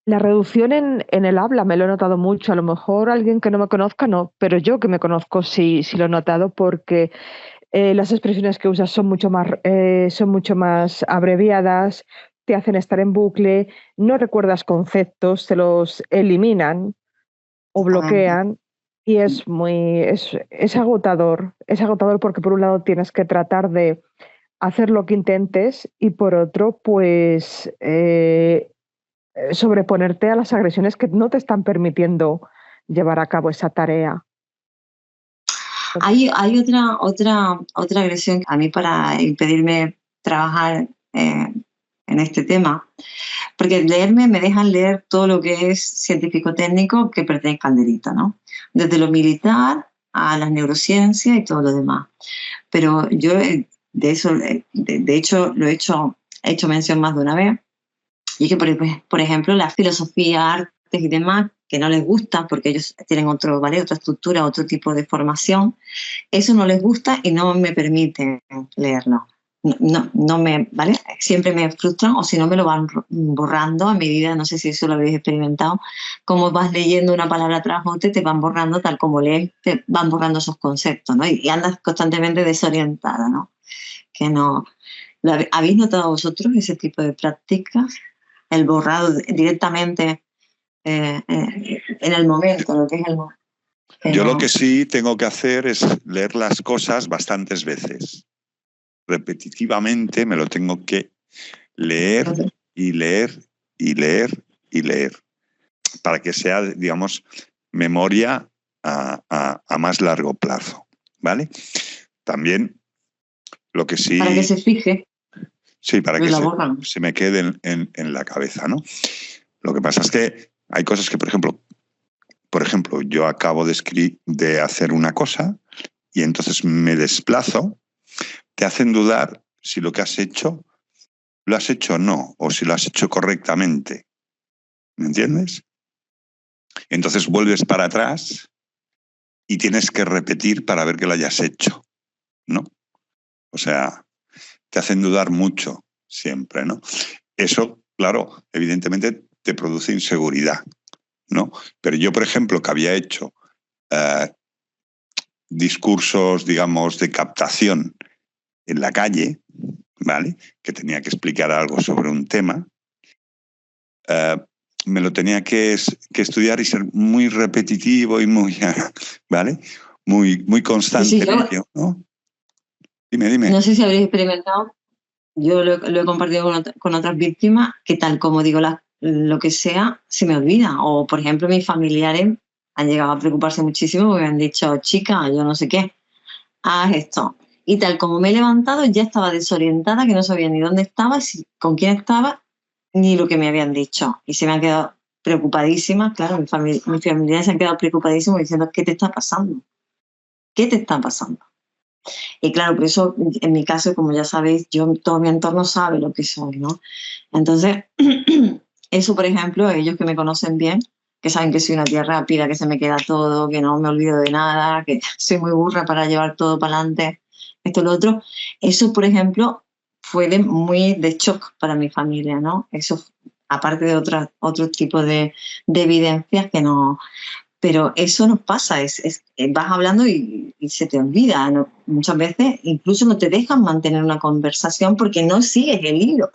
La reducción en el habla me lo he notado mucho. A lo mejor alguien que no me conozca no, pero yo que me conozco sí lo he notado porque las expresiones que usas son mucho más abreviadas, te hacen estar en bucle, no recuerdas conceptos, te los eliminan o bloquean y es agotador. Es agotador porque por un lado tienes que tratar de hacer lo que intentes y por otro, pues sobreponerte a las agresiones que no te están permitiendo llevar a cabo esa tarea. Hay otra agresión a mí para impedirme trabajar en este tema, porque me dejan leer todo lo que es científico-técnico que pertenezca al delito, ¿no? Desde lo militar a las neurociencias y todo lo demás. Pero yo de hecho he hecho mención más de una vez, y es que, por ejemplo, la filosofía, artes y demás, que no les gusta porque ellos tienen otra estructura, otro tipo de formación, eso no les gusta y no me permiten leerlo. No me, ¿vale? Siempre me frustran o si no me lo van borrando a medida, no sé si eso lo habéis experimentado, como vas leyendo una palabra tras otra, te van borrando tal como lees, te van borrando esos conceptos, ¿no? Y andas constantemente desorientada, ¿no? Que no. ¿Habéis notado vosotros ese tipo de prácticas? El borrado directamente en el momento, lo que es el momento. Yo lo que sí tengo que hacer es leer las cosas bastantes veces, repetitivamente me lo tengo que leer y leer y leer y leer, para que sea, digamos, memoria a más largo plazo, ¿vale? También lo que sí... Para que se fije. Sí, para que se me quede en la cabeza, ¿no? Lo que pasa es que hay cosas que, por ejemplo, yo acabo de hacer una cosa y entonces me desplazo, te hacen dudar si lo que has hecho lo has hecho o no, o si lo has hecho correctamente. ¿Me entiendes? Entonces vuelves para atrás y tienes que repetir para ver que lo hayas hecho, ¿no? O sea, te hacen dudar mucho siempre, ¿no? Eso, claro, evidentemente te produce inseguridad, ¿no? Pero yo, por ejemplo, que había hecho discursos, digamos, de captación en la calle, ¿vale? Que tenía que explicar algo sobre un tema, me lo tenía que estudiar y ser muy repetitivo y muy, ¿vale? Muy constante. Sí, en ello, ¿no? Dime. No sé si habréis experimentado, yo lo he compartido con otras víctimas, que tal como digo lo que sea, se me olvida. O, por ejemplo, mis familiares han llegado a preocuparse muchísimo porque me han dicho, chica, yo no sé qué, haz esto. Y tal como me he levantado, ya estaba desorientada, que no sabía ni dónde estaba, con quién estaba, ni lo que me habían dicho. Y se me han quedado preocupadísimas, claro, mis familiares se han quedado preocupadísimos diciendo, ¿qué te está pasando? ¿Qué te está pasando? Y claro, por eso, en mi caso, como ya sabéis, todo mi entorno sabe lo que soy, ¿no? Entonces, eso, por ejemplo, ellos que me conocen bien, que saben que soy una tía rápida, que se me queda todo, que no me olvido de nada, que soy muy burra para llevar todo para adelante, esto y lo otro. Eso, por ejemplo, fue muy de shock para mi familia, ¿no? Eso, aparte de otro tipo de evidencias que no... Pero eso nos pasa, vas hablando y se te olvida, ¿no? Muchas veces incluso no te dejan mantener una conversación porque no sigues el hilo.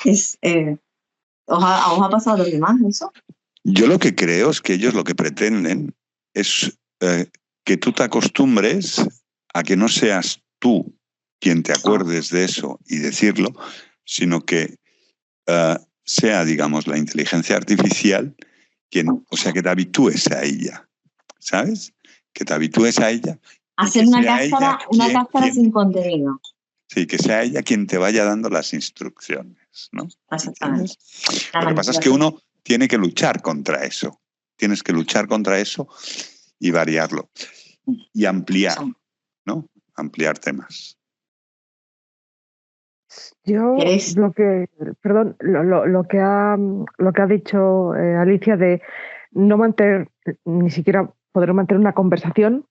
¿Os ha pasado a los demás eso? Yo lo que creo es que ellos lo que pretenden es que tú te acostumbres a que no seas tú quien te acuerdes de eso y decirlo, sino que sea, digamos, la inteligencia artificial o sea, que te habitúes a ella, ¿sabes? Que te habitúes a ella. Hacer una cáscara sin contenido. Sí, que sea ella quien te vaya dando las instrucciones, ¿no? Exactamente. Lo que pasa es que uno tiene que luchar contra eso. Tienes que luchar contra eso y variarlo. Y ampliar, ¿no? Ampliar temas. Yo lo que ha dicho Alicia de no mantener, ni siquiera poder mantener una conversación,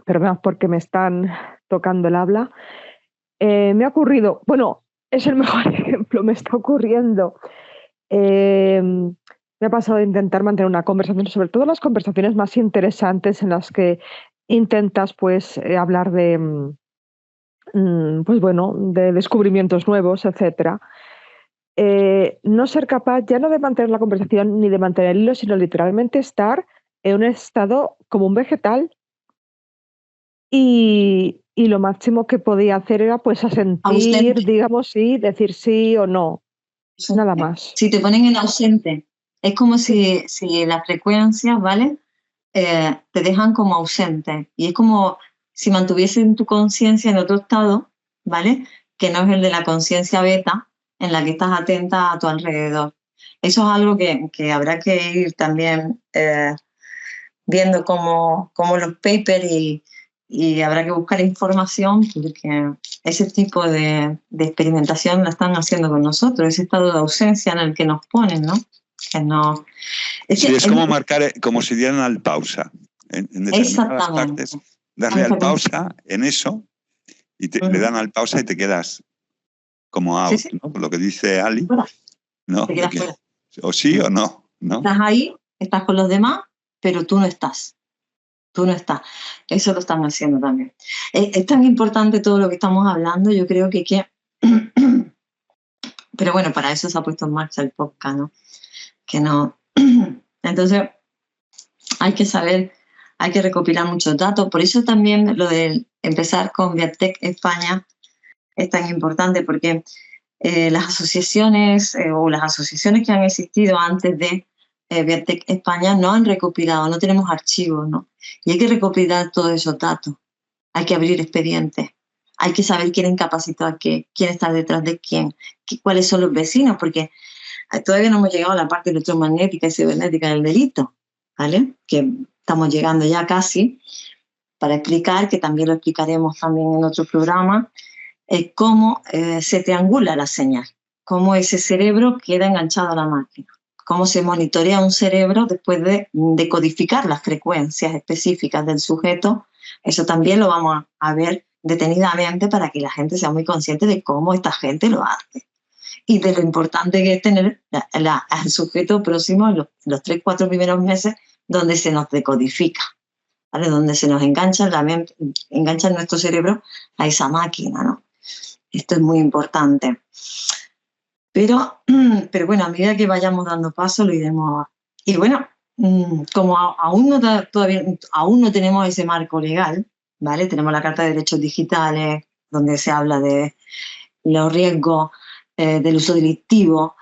pero más porque me están tocando el habla, me ha ocurrido, bueno, es el mejor ejemplo, me está ocurriendo. Me ha pasado de intentar mantener una conversación, sobre todo las conversaciones más interesantes en las que intentas pues hablar de pues bueno, de descubrimientos nuevos, etcétera. No ser capaz ya no de mantener la conversación ni de mantener el hilo, sino literalmente estar en un estado como un vegetal y lo máximo que podía hacer era pues asentir, digamos, sí, decir sí o no, nada más. Si te ponen en ausente, es como si las frecuencias, ¿vale? Te dejan como ausente y es como si mantuviesen tu conciencia en otro estado, ¿vale? Que no es el de la conciencia beta, en la que estás atenta a tu alrededor. Eso es algo que habrá que ir también viendo como los papers y habrá que buscar información porque ese tipo de experimentación la están haciendo con nosotros, ese estado de ausencia en el que nos ponen, ¿no? Que no... Es como marcar, como si dieran al pausa. En determinadas partes, darle al pausa en eso y le dan al pausa y te quedas como out, sí. ¿No? Por lo que dice Ali, ¿no? Te quedas fuera. O sí o no, ¿no? Estás ahí, estás con los demás, pero tú no estás. Tú no estás. Eso lo están haciendo también. Es tan importante todo lo que estamos hablando, yo creo que pero bueno, para eso se ha puesto en marcha el podcast, ¿no? Que no... Entonces, hay que saber, hay que recopilar muchos datos. Por eso también lo de empezar con Viatec España es tan importante porque las asociaciones o las asociaciones que han existido antes de Biotech España no han recopilado, no tenemos archivos, ¿no? Y hay que recopilar todos esos datos, hay que abrir expedientes, hay que saber quién incapacitó a qué, quién está detrás de quién, cuáles son los vecinos, porque todavía no hemos llegado a la parte electromagnética y cibernética del delito, ¿vale? Que estamos llegando ya casi, para explicar, que también lo explicaremos también en otro programa, cómo se triangula la señal, cómo ese cerebro queda enganchado a la máquina, cómo se monitorea un cerebro después de decodificar las frecuencias específicas del sujeto. Eso también lo vamos a ver detenidamente para que la gente sea muy consciente de cómo esta gente lo hace y de lo importante que es tener al sujeto próximo en los 3-4 primeros meses donde se nos decodifica, ¿vale? Donde se nos engancha engancha nuestro cerebro a esa máquina, ¿no? Esto es muy importante. Pero bueno, a medida que vayamos dando paso lo iremos. Y bueno, como aún no tenemos ese marco legal, ¿vale? Tenemos la Carta de Derechos Digitales, donde se habla de los riesgos del uso delictivo,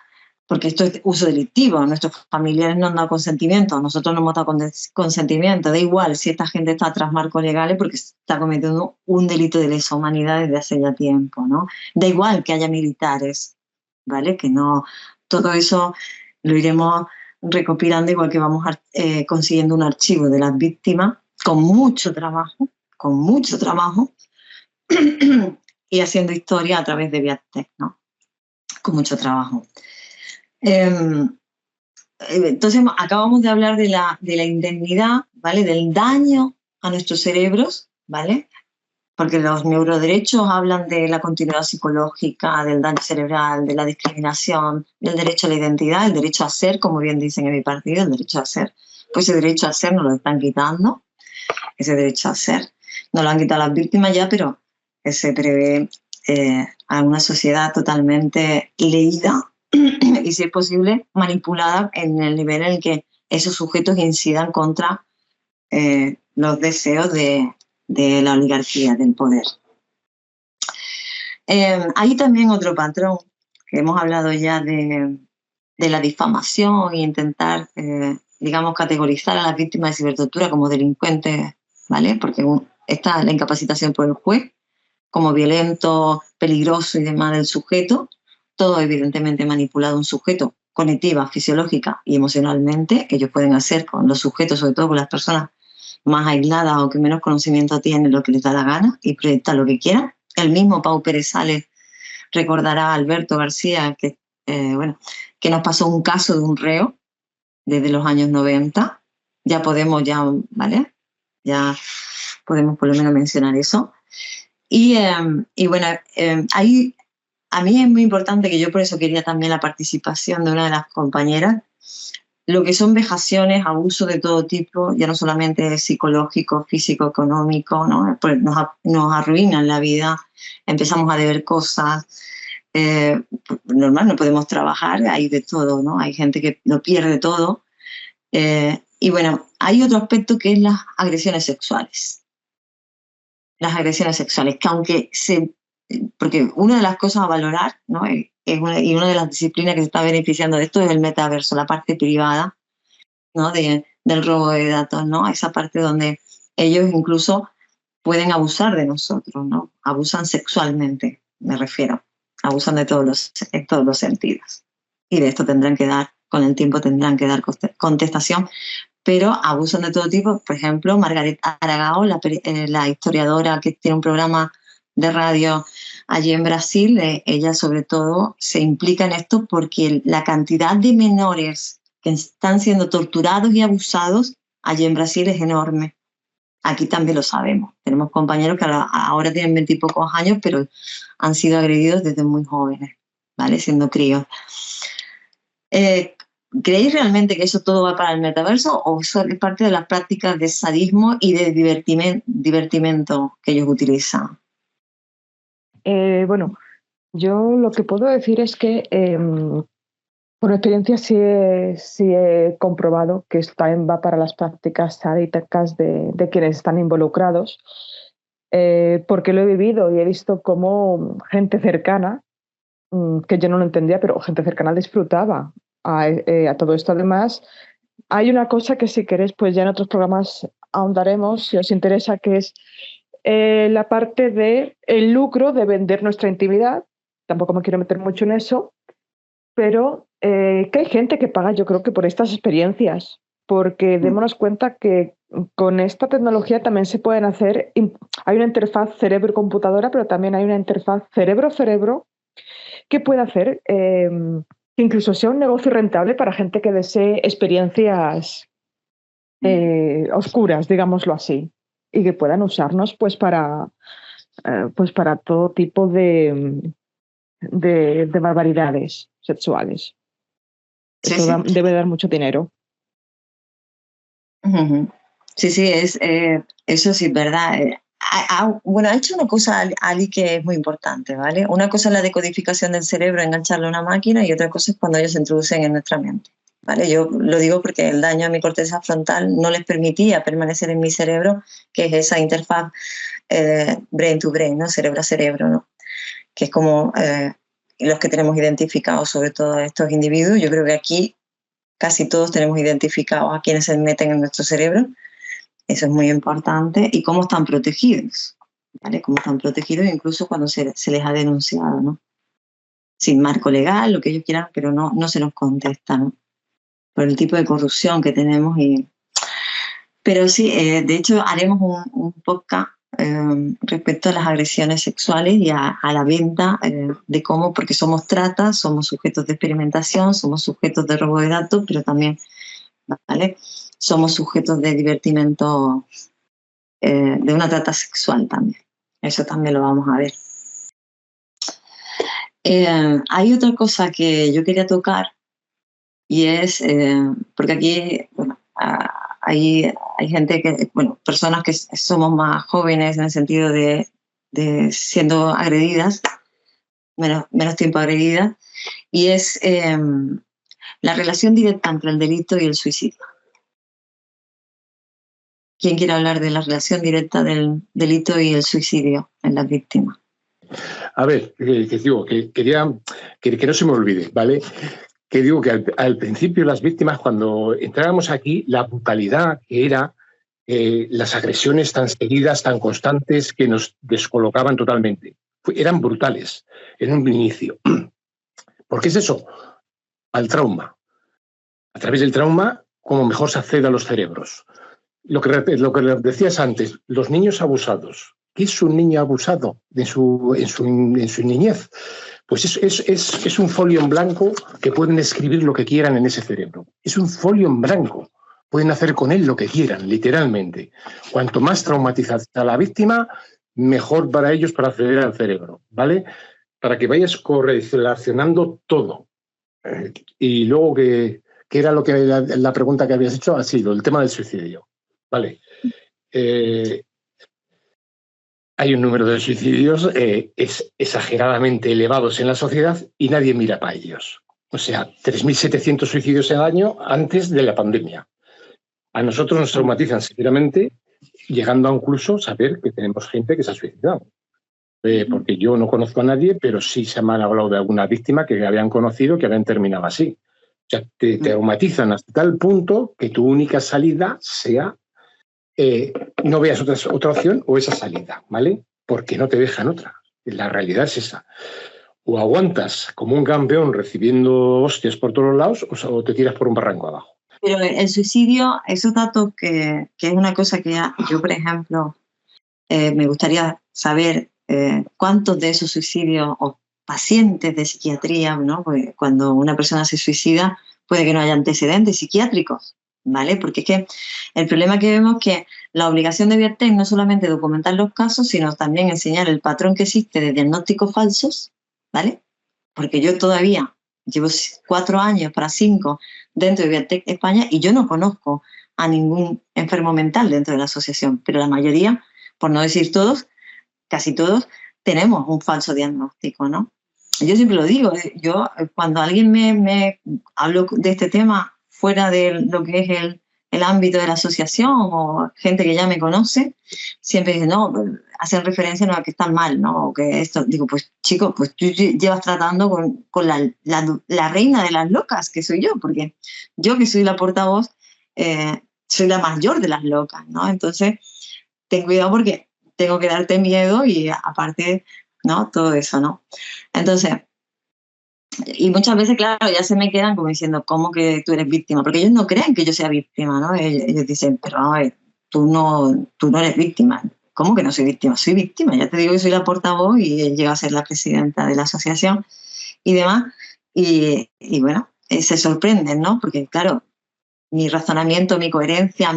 porque esto es uso delictivo, nuestros familiares no han dado consentimiento, nosotros no hemos dado consentimiento, da igual si esta gente está tras marcos legales porque está cometiendo un delito de lesa humanidad desde hace ya tiempo, ¿no? Da igual que haya militares, ¿vale? Que no, todo eso lo iremos recopilando, igual que vamos consiguiendo un archivo de las víctimas con mucho trabajo, y haciendo historia a través de Biotech, ¿no? Con mucho trabajo. Entonces acabamos de hablar de la indemnidad, ¿vale? Del daño a nuestros cerebros, ¿vale? Porque los neuroderechos hablan de la continuidad psicológica, del daño cerebral, de la discriminación, del derecho a la identidad, el derecho a ser, como bien dicen en mi partido, el derecho a ser. Pues ese derecho a ser nos lo están quitando, ese derecho a ser. Nos lo han quitado las víctimas ya, pero se prevé a una sociedad totalmente leída y, si es posible, manipulada en el nivel en el que esos sujetos incidan contra los deseos de la oligarquía, del poder. Hay también otro patrón, que hemos hablado ya de la difamación e intentar, digamos, categorizar a las víctimas de cibertortura como delincuentes, ¿vale? Porque está la incapacitación por el juez como violento, peligroso y demás del sujeto, todo evidentemente manipulado un sujeto cognitiva, fisiológica y emocionalmente, que ellos pueden hacer con los sujetos, sobre todo con las personas más aisladas o que menos conocimiento tienen, lo que les da la gana y proyectar lo que quieran. El mismo Pau Pérez Sales recordará a Alberto García que nos pasó un caso de un reo desde los años 90. Ya podemos, ¿vale? Ya podemos por lo menos mencionar eso. Y bueno, ahí a mí es muy importante, que yo por eso quería también la participación de una de las compañeras, lo que son vejaciones, abuso de todo tipo, ya no solamente psicológico, físico, económico, ¿no? Pues nos arruinan la vida, empezamos a deber cosas, normal, no podemos trabajar, hay de todo, ¿no? Hay gente que lo pierde todo. Y bueno, hay otro aspecto que es las agresiones sexuales. Las agresiones sexuales, que aunque porque una de las cosas a valorar, ¿no? Y una de las disciplinas que se está beneficiando de esto es el metaverso, la parte privada, ¿no? Del robo de datos, ¿no? Esa parte donde ellos incluso pueden abusar de nosotros, ¿no? Abusan sexualmente, me refiero. Abusan de todos los sentidos. Y de esto con el tiempo tendrán que dar contestación, pero abusan de todo tipo. Por ejemplo, Margaret Aragao, la historiadora que tiene un programa de radio allí en Brasil, ella sobre todo se implica en esto porque la cantidad de menores que están siendo torturados y abusados allí en Brasil es enorme. Aquí también lo sabemos. Tenemos compañeros que ahora tienen 20 y pocos años, pero han sido agredidos desde muy jóvenes, ¿vale? Siendo críos. ¿Creéis realmente que eso todo va para el metaverso o eso es parte de las prácticas de sadismo y de divertimento que ellos utilizan? Bueno, yo lo que puedo decir es que por experiencia sí he comprobado que esto también va para las prácticas sádicas de quienes están involucrados. porque lo he vivido y he visto cómo gente cercana, que yo no lo entendía, pero gente cercana disfrutaba a todo esto. Además, hay una cosa que si queréis, pues ya en otros programas ahondaremos, si os interesa, que es la parte del lucro de vender nuestra intimidad. Tampoco me quiero meter mucho en eso, pero que hay gente que paga, yo creo que por estas experiencias, porque démonos cuenta que con esta tecnología también se pueden hacer, hay una interfaz cerebro-computadora, pero también hay una interfaz cerebro-cerebro que puede hacer que incluso sea un negocio rentable para gente que desee experiencias oscuras, digámoslo así, y que puedan usarnos pues para todo tipo de barbaridades sexuales. Sí, Eso sí. debe dar mucho dinero. Sí, sí, eso sí es verdad. Bueno, ha hecho una cosa Ali que es muy importante, ¿vale? Una cosa es la decodificación del cerebro, engancharlo a una máquina, y otra cosa es cuando ellos se introducen en nuestra mente, ¿vale? Yo lo digo porque el daño a mi corteza frontal no les permitía permanecer en mi cerebro, que es esa interfaz brain to brain, ¿no? Cerebro a cerebro, ¿no? Que es como los que tenemos identificados, sobre todo estos individuos. Yo creo que aquí casi todos tenemos identificados a quienes se meten en nuestro cerebro. Eso es muy importante. Y cómo están protegidos, ¿vale? Cómo están protegidos incluso cuando se les ha denunciado, ¿no? Sin marco legal, lo que ellos quieran, pero no se nos contesta, ¿no? Por el tipo de corrupción que tenemos. Pero sí, de hecho haremos un podcast respecto a las agresiones sexuales y a la venta de cómo, porque somos trata, somos sujetos de experimentación, somos sujetos de robo de datos, pero también, ¿vale?, somos sujetos de divertimento, de una trata sexual también. Eso también lo vamos a ver. Hay otra cosa que yo quería tocar, y es, porque aquí, bueno, hay gente que, bueno, personas que somos más jóvenes en el sentido de siendo agredidas, menos tiempo agredidas, y es la relación directa entre el delito y el suicidio. ¿Quién quiere hablar de la relación directa del delito y el suicidio en las víctimas? A ver, que digo, que quería que no se me olvide, ¿vale? Que digo que al principio las víctimas, cuando entrábamos aquí, la brutalidad que era, las agresiones tan seguidas, tan constantes, que nos descolocaban totalmente. Eran brutales en un inicio. ¿Por qué es eso? Al trauma. A través del trauma, como mejor se accede a los cerebros. Lo que decías antes, los niños abusados. ¿Qué es un niño abusado en su niñez? Pues es un folio en blanco que pueden escribir lo que quieran en ese cerebro. Es un folio en blanco. Pueden hacer con él lo que quieran, literalmente. Cuanto más traumatizada está la víctima, mejor para ellos para acceder al cerebro, ¿vale? Para que vayas correlacionando todo. Y luego, ¿qué era lo que la pregunta que habías hecho? Ha sido el tema del suicidio. Vale. Hay un número de suicidios exageradamente elevados en la sociedad y nadie mira para ellos. O sea, 3.700 suicidios al año antes de la pandemia. A nosotros nos traumatizan severamente, llegando a incluso saber que tenemos gente que se ha suicidado. Porque yo no conozco a nadie, pero sí se me han hablado de alguna víctima que habían conocido que habían terminado así. O sea, te traumatizan hasta tal punto que tu única salida sea no veas otra opción o esa salida, ¿vale? Porque no te dejan otra. La realidad es esa. O aguantas como un campeón recibiendo hostias por todos lados o te tiras por un barranco abajo. Pero el suicidio, esos datos que es una cosa que yo, por ejemplo, me gustaría saber cuántos de esos suicidios o pacientes de psiquiatría, ¿no? Porque cuando una persona se suicida puede que no haya antecedentes psiquiátricos, ¿vale? Porque es que el problema que vemos es que la obligación de Biotech no solamente documentar los casos, sino también enseñar el patrón que existe de diagnósticos falsos, ¿vale? Porque yo todavía llevo 4 años para 5 dentro de Biotech España y yo no conozco a ningún enfermo mental dentro de la asociación, pero la mayoría, por no decir todos, casi todos, tenemos un falso diagnóstico, ¿no? Yo siempre lo digo, cuando alguien me habló de este tema fuera de lo que es el ámbito de la asociación o gente que ya me conoce, siempre dicen, no, hacen referencia a que están mal, ¿no? O que esto, digo, pues chico, pues tú llevas tratando con la reina de las locas, que soy yo, porque yo que soy la portavoz, soy la mayor de las locas, ¿no? Entonces, ten cuidado porque tengo que darte miedo y aparte, ¿no? Todo eso, ¿no? Entonces, y muchas veces, claro, ya se me quedan como diciendo, ¿cómo que tú eres víctima? Porque ellos no creen que yo sea víctima, ¿no? Ellos dicen, pero a ver, tú no eres víctima. ¿Cómo que no soy víctima? Soy víctima, ya te digo que soy la portavoz y llego a ser la presidenta de la asociación y demás. Y bueno, se sorprenden, ¿no? Porque, claro, mi razonamiento, mi coherencia,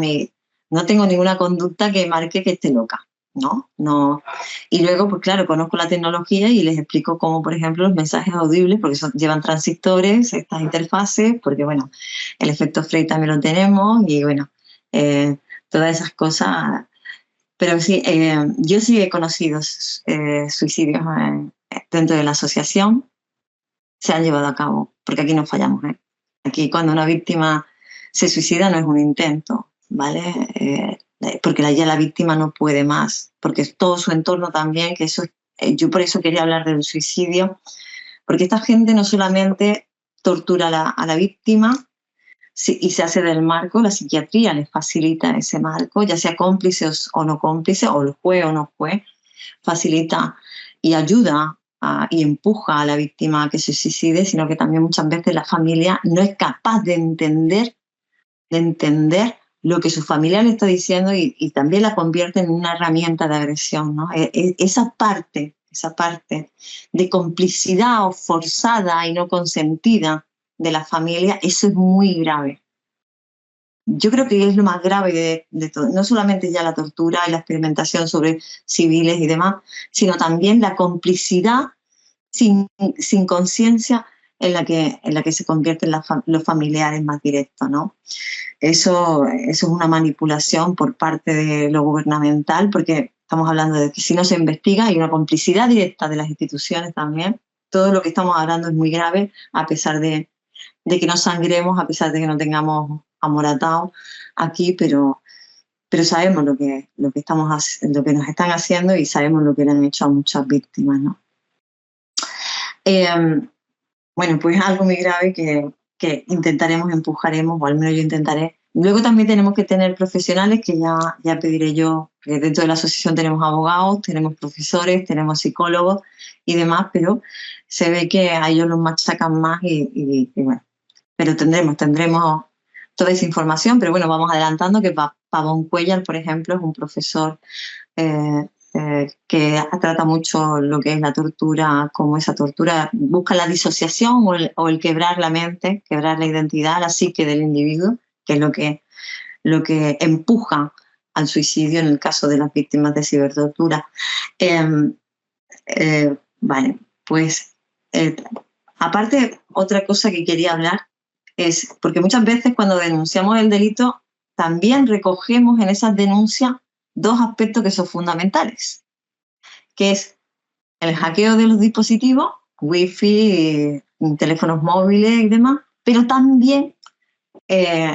no tengo ninguna conducta que marque que esté loca, ¿no? No. Y luego, pues claro, conozco la tecnología y les explico cómo, por ejemplo, los mensajes audibles, porque llevan transistores, estas interfaces, porque, bueno, el efecto Frey también lo tenemos y, bueno, todas esas cosas. Pero sí, yo sí he conocido suicidios dentro de la asociación, se han llevado a cabo, porque aquí no fallamos, ¿eh? Aquí cuando una víctima se suicida no es un intento, ¿vale? Porque ya la víctima no puede más, porque todo su entorno también, que eso, yo por eso quería hablar del suicidio, porque esta gente no solamente tortura a la víctima y se hace del marco, la psiquiatría les facilita ese marco, ya sea cómplice o no cómplice, o el juez o no juez, facilita y ayuda y empuja a la víctima a que se suicide, sino que también muchas veces la familia no es capaz de entender lo que su familia le está diciendo y también la convierte en una herramienta de agresión, ¿no? Esa parte de complicidad o forzada y no consentida de la familia, eso es muy grave. Yo creo que es lo más grave de todo, no solamente ya la tortura y la experimentación sobre civiles y demás, sino también la complicidad sin conciencia en la que se convierten los familiares más directos, ¿no? Eso es una manipulación por parte de lo gubernamental, porque estamos hablando de que si no se investiga hay una complicidad directa de las instituciones también. Todo lo que estamos hablando es muy grave, a pesar de que no sangremos, a pesar de que no tengamos amoratado aquí, pero sabemos lo que nos están haciendo y sabemos lo que le han hecho a muchas víctimas, ¿no? Bueno, pues algo muy grave que intentaremos, empujaremos, o al menos yo intentaré. Luego también tenemos que tener profesionales, que ya pediré yo, que dentro de la asociación tenemos abogados, tenemos profesores, tenemos psicólogos y demás, pero se ve que a ellos los machacan más y bueno, pero tendremos toda esa información, pero bueno, vamos adelantando que Pavón Cuéllar, por ejemplo, es un profesor que trata mucho lo que es la tortura, como esa tortura busca la disociación o el quebrar la mente, quebrar la identidad, la psique del individuo, que es lo que empuja al suicidio en el caso de las víctimas de cibertortura. Vale, pues aparte, otra cosa que quería hablar es, porque muchas veces cuando denunciamos el delito, también recogemos en esas denuncias dos aspectos que son fundamentales, que es el hackeo de los dispositivos, wifi, teléfonos móviles y demás, pero también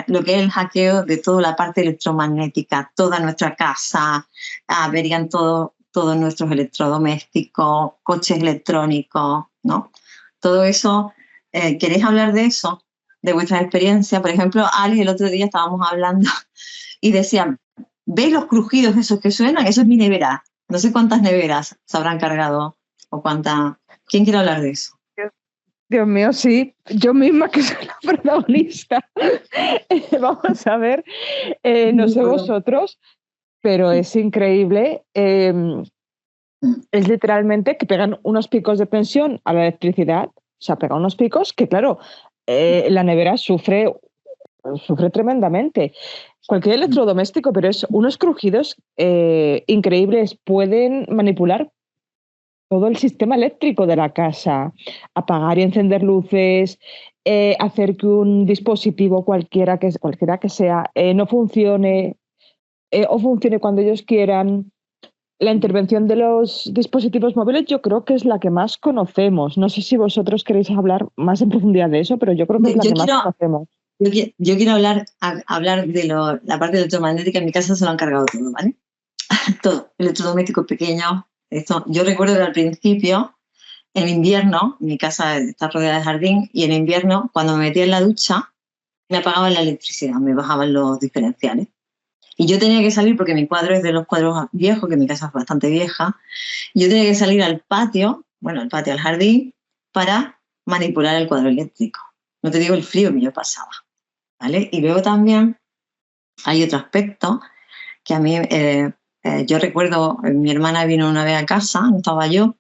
lo que es el hackeo de toda la parte electromagnética, toda nuestra casa, verían todos nuestros electrodomésticos, coches electrónicos, ¿no? Todo eso, ¿queréis hablar de eso? De vuestra experiencia. Por ejemplo, Ali, el otro día estábamos hablando y decían, ¿veis los crujidos esos que suenan? Eso es mi nevera. No sé cuántas neveras se habrán cargado o cuántas. ¿Quién quiere hablar de eso? Dios mío, sí. Yo misma que soy la protagonista. Vamos a ver. No sé vosotros, pero es increíble. Es literalmente que pegan unos picos de tensión a la electricidad. O sea, pegan unos picos que, claro, la nevera sufre tremendamente. Cualquier electrodoméstico, pero es unos crujidos increíbles. Pueden manipular todo el sistema eléctrico de la casa, apagar y encender luces, hacer que un dispositivo cualquiera que sea no funcione o funcione cuando ellos quieran. La intervención de los dispositivos móviles yo creo que es la que más conocemos. No sé si vosotros queréis hablar más en profundidad de eso, pero yo creo que es la que más conocemos. Yo quiero hablar de la parte electromagnética. En mi casa se lo han cargado todo, ¿vale? Todo, electrodomésticos pequeños. Esto. Yo recuerdo que al principio, en invierno, mi casa está rodeada de jardín, y en invierno, cuando me metía en la ducha, me apagaban la electricidad, me bajaban los diferenciales. Y yo tenía que salir, porque mi cuadro es de los cuadros viejos, que mi casa es bastante vieja, yo tenía que salir al patio, al jardín, para manipular el cuadro eléctrico. No te digo el frío que yo pasaba, ¿vale? Y luego también hay otro aspecto que a mí, yo recuerdo, mi hermana vino una vez a casa, no estaba yo,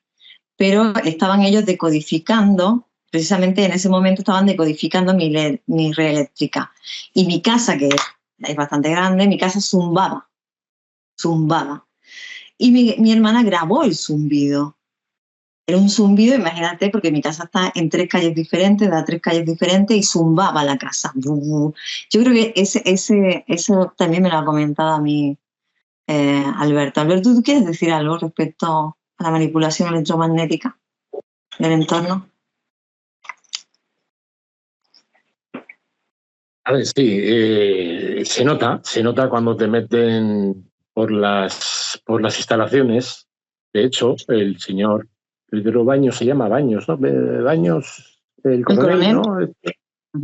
pero estaban ellos decodificando, precisamente en ese momento estaban decodificando mi red eléctrica. Y mi casa, que es bastante grande, mi casa zumbaba. Y mi hermana grabó el zumbido. Era un zumbido, imagínate, porque mi casa está en 3 calles diferentes, da 3 calles diferentes, y zumbaba la casa. Yo creo que eso también me lo ha comentado a mí Alberto. Alberto, ¿tú quieres decir algo respecto a la manipulación electromagnética del entorno? A ver, sí, se nota cuando te meten por las instalaciones. De hecho, el señor Pedro Baños, se llama Baños, ¿no? Baños, el coronel, ¿no?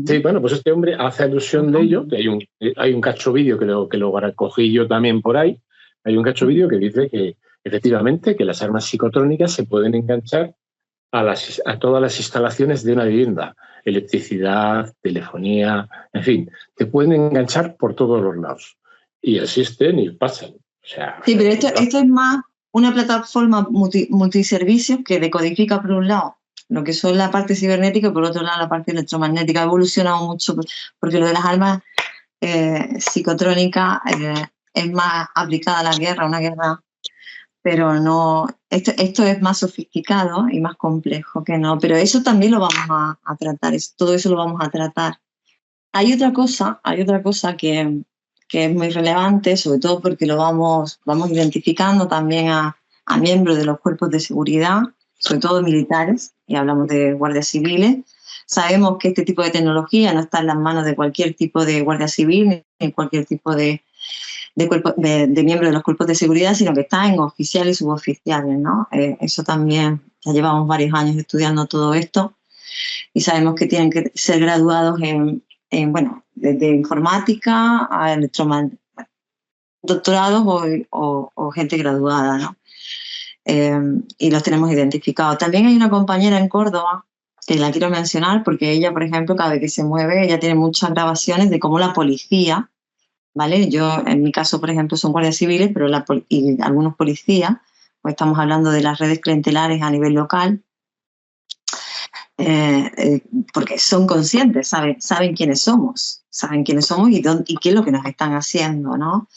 Sí, bueno, pues este hombre hace alusión de ello, que hay un cacho vídeo que lo cogí yo también por ahí. Hay un cacho vídeo que dice que efectivamente que las armas psicotrónicas se pueden enganchar a todas las instalaciones de una vivienda. Electricidad, telefonía, en fin, te pueden enganchar por todos los lados. Y existen y pasan. O sea, sí, pero esto es más una plataforma multiservicios que decodifica, por un lado, lo que son la parte cibernética, y por otro lado la parte electromagnética. Ha evolucionado mucho, porque lo de las armas psicotrónicas es más aplicada a la guerra, una guerra, pero no, esto es más sofisticado y más complejo que no, pero eso también lo vamos a tratar, todo eso lo vamos a tratar. Hay otra cosa que es muy relevante, sobre todo porque lo vamos identificando también a miembros de los cuerpos de seguridad, sobre todo militares, y hablamos de guardias civiles. Sabemos que este tipo de tecnología no está en las manos de cualquier tipo de guardia civil, ni cualquier tipo de miembro de los cuerpos de seguridad, sino que está en oficiales y suboficiales, ¿no? Eso también, ya llevamos varios años estudiando todo esto, y sabemos que tienen que ser graduados bueno, desde informática a doctorados o gente graduada, ¿no? Y los tenemos identificados. También hay una compañera en Córdoba que la quiero mencionar, porque ella, por ejemplo, cada vez que se mueve, ella tiene muchas grabaciones de cómo la policía, ¿vale? Yo, en mi caso, por ejemplo, son guardias civiles, pero y algunos policías, pues estamos hablando de las redes clientelares a nivel local, porque son conscientes, saben quiénes somos y qué es lo que nos están haciendo, ¿no?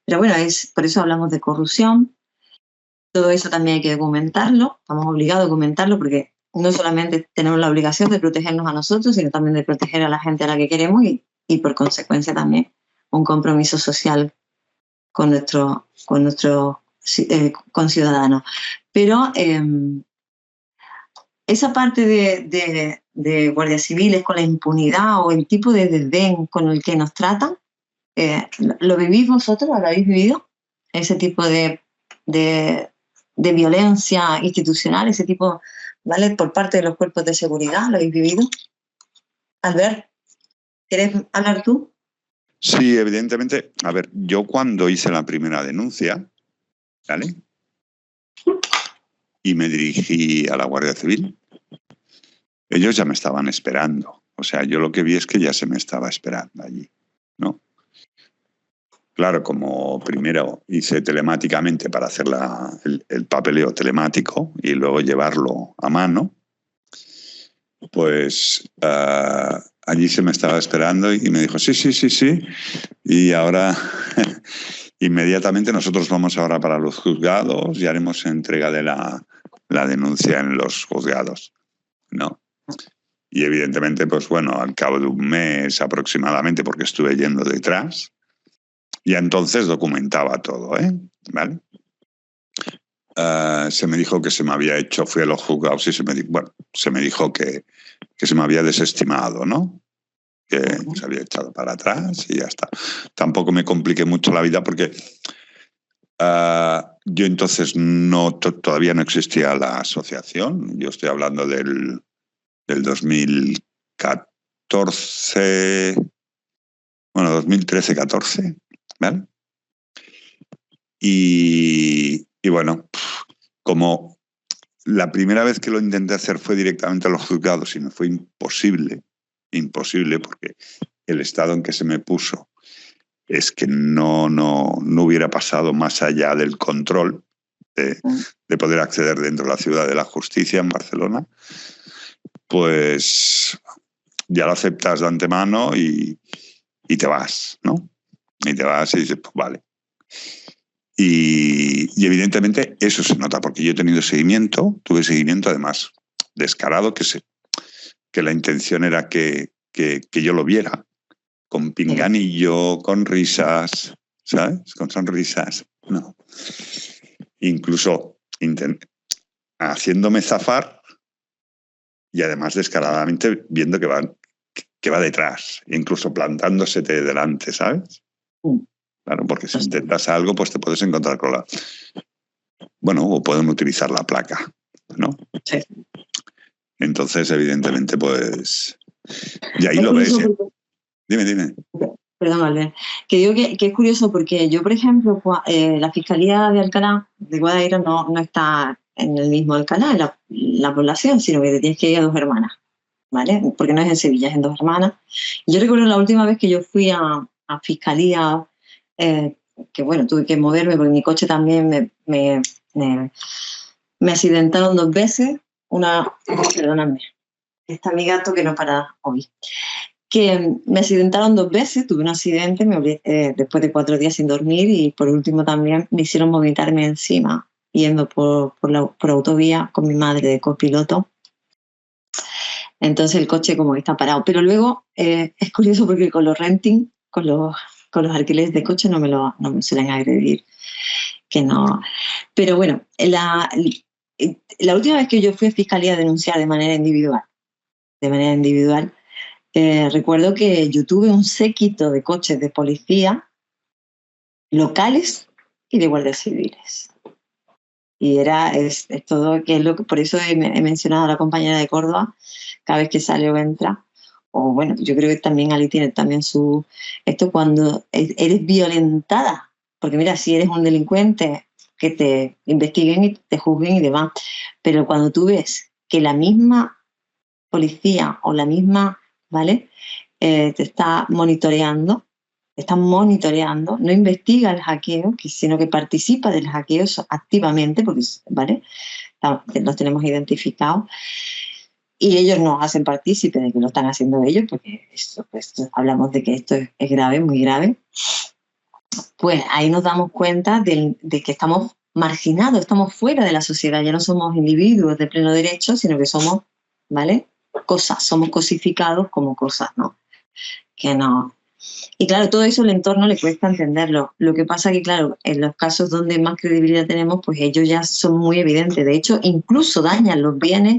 Pero bueno, por eso hablamos de corrupción. Todo eso también hay que documentarlo, estamos obligados a documentarlo, porque no solamente tenemos la obligación de protegernos a nosotros, sino también de proteger a la gente a la que queremos, y por consecuencia también un compromiso social con nuestros conciudadanos. Pero esa parte de guardias civiles con la impunidad, o el tipo de desdén con el que nos tratan, ¿lo vivís vosotros? ¿Lo habéis vivido? Ese tipo de violencia institucional, ese tipo, ¿vale? Por parte de los cuerpos de seguridad, ¿lo habéis vivido? Albert, ¿quieres hablar tú? Sí, evidentemente. A ver, yo cuando hice la primera denuncia, ¿vale? Y me dirigí a la Guardia Civil, ellos ya me estaban esperando. O sea, yo lo que vi es que ya se me estaba esperando allí, ¿no? Claro, como primero hice telemáticamente para hacer el papeleo telemático y luego llevarlo a mano, pues allí se me estaba esperando y me dijo, sí. Y ahora inmediatamente nosotros vamos ahora para los juzgados y haremos entrega de la denuncia en los juzgados, ¿no? Y evidentemente, pues bueno, al cabo de un mes aproximadamente, porque estuve yendo detrás, y entonces documentaba todo, ¿vale? Se me dijo que se me había hecho, fui a los juzgados y se me dijo que se me había desestimado, ¿no? que se había echado para atrás y ya está. Tampoco me compliqué mucho la vida porque yo entonces todavía no existía la asociación. Yo estoy hablando del 2014, bueno, 2013-14, ¿vale? Y bueno, como la primera vez que lo intenté hacer fue directamente a los juzgados y me fue imposible, porque el estado en que se me puso es que no hubiera pasado más allá del control de poder acceder dentro de la ciudad de la justicia en Barcelona, pues ya lo aceptas de antemano y te vas, ¿no? Y te vas y dices, pues vale. Y evidentemente eso se nota, porque yo he tenido seguimiento, tuve seguimiento además descarado, que la intención era que yo lo viera, con pinganillo, con risas, ¿sabes? Con sonrisas, no. Incluso haciéndome zafar y además descaradamente viendo que va detrás, incluso plantándosete delante, ¿sabes? Claro, porque si intentas algo, pues te puedes encontrar con la... Bueno, o pueden utilizar la placa, ¿no? Sí. Entonces, evidentemente, pues... Y ahí lo ves, ¿eh? Dime. Perdón, Albert. Que digo que es curioso porque yo, por ejemplo, la Fiscalía de Alcalá, de Guadaira, no está en el mismo Alcalá, en la población, sino que te tienes que ir a Dos Hermanas, ¿vale? Porque no es en Sevilla, es en Dos Hermanas. Y yo recuerdo la última vez que yo fui a Fiscalía, que bueno, tuve que moverme porque mi coche también me accidentaron 2 veces. Perdóname, está mi gato que no para hoy. Que me accidentaron 2 veces, tuve un accidente, después de 4 días sin dormir, y por último también me hicieron vomitarme encima, yendo por autovía con mi madre de copiloto. Entonces el coche como que está parado. Pero luego es curioso porque con los renting, con los alquileres de coche no me suelen agredir, que no. Pero bueno, la última vez que yo fui a Fiscalía a denunciar de manera individual, recuerdo que yo tuve un séquito de coches de policía locales y de guardias civiles. Y es todo, que es lo que por eso he mencionado a la compañera de Córdoba, cada vez que sale o entra. O bueno, yo creo que también Ali tiene también esto cuando eres violentada. Porque mira, si eres un delincuente, que te investiguen y te juzguen y demás. Pero cuando tú ves que la misma policía o la misma, ¿vale? Te está monitoreando, no investiga el hackeo, sino que participa del hackeo activamente, porque, ¿vale? Los tenemos identificados. Y ellos nos hacen partícipes de que lo están haciendo ellos, porque hablamos de que esto es grave, muy grave. Pues ahí nos damos cuenta de que estamos marginados, estamos fuera de la sociedad, ya no somos individuos de pleno derecho, sino que somos, ¿vale? Cosas, somos cosificados como cosas, ¿no? Que no. Y claro, todo eso el entorno le cuesta entenderlo. Lo que pasa que, claro, en los casos donde más credibilidad tenemos, pues ellos ya son muy evidentes. De hecho, incluso dañan los bienes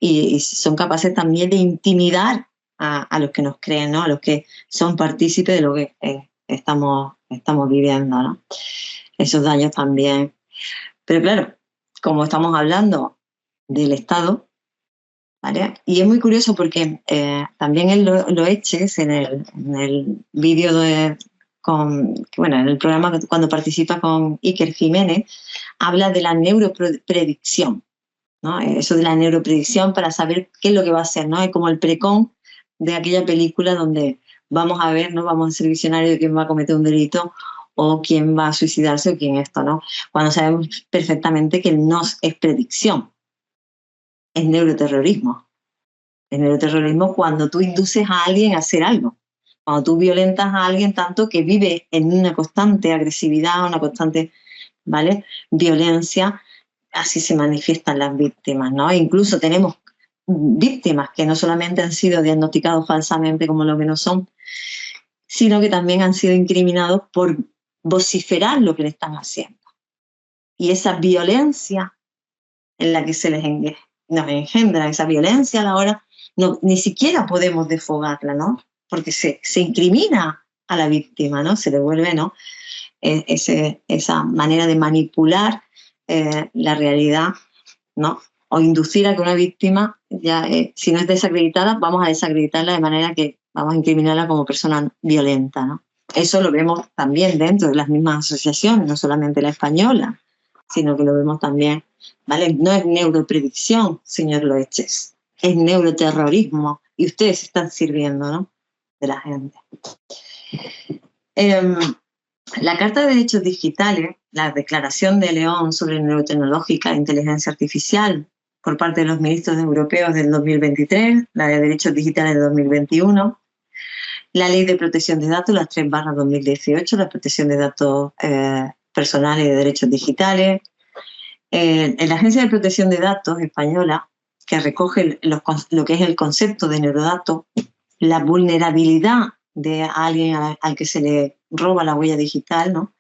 y son capaces también de intimidar a los que nos creen, ¿no? A los que son partícipes de lo que estamos viviendo, ¿no? Esos daños también. Pero claro, como estamos hablando del Estado, ¿vale? Y es muy curioso porque también él lo eches en el vídeo en el programa cuando participa con Iker Jiménez, habla de la neuropredicción, ¿no? Eso de la neuropredicción para saber qué es lo que va a hacer, ¿no? Es como el precon de aquella película donde vamos a ver, ¿no? Vamos a ser visionarios de quién va a cometer un delito o quién va a suicidarse o quién esto, ¿no? Cuando sabemos perfectamente que no es predicción, es neuroterrorismo. El neuroterrorismo cuando tú induces a alguien a hacer algo, cuando tú violentas a alguien tanto que vive en una constante agresividad, una constante, ¿vale? Violencia, así se manifiestan las víctimas, ¿no? Incluso tenemos víctimas que no solamente han sido diagnosticados falsamente como lo que no son, sino que también han sido incriminados por vociferar lo que le están haciendo. Y esa violencia en la que se les nos engendra, esa violencia a la hora, no, ni siquiera podemos desfogarla, ¿no? porque se incrimina a la víctima, ¿no? Se devuelve, ¿no? Esa manera de manipular la realidad, ¿no? O inducir a que una víctima, si no es desacreditada, vamos a desacreditarla de manera que vamos a incriminarla como persona violenta, ¿no? Eso lo vemos también dentro de las mismas asociaciones, no solamente la española, sino que lo vemos también, ¿vale? No es neuropredicción, señor Loeches, es neuroterrorismo, y ustedes están sirviendo, ¿no?, de la gente. La Carta de Derechos Digitales, la Declaración de León sobre Neurotecnológica e Inteligencia Artificial por parte de los ministros europeos del 2023, la de Derechos Digitales de 2021, la Ley de Protección de Datos, la 3/2018, la protección de datos personales y de derechos digitales, en la Agencia de Protección de Datos española, que recoge lo que es el concepto de neurodato, la vulnerabilidad de alguien al que se le roba la huella digital, ¿no?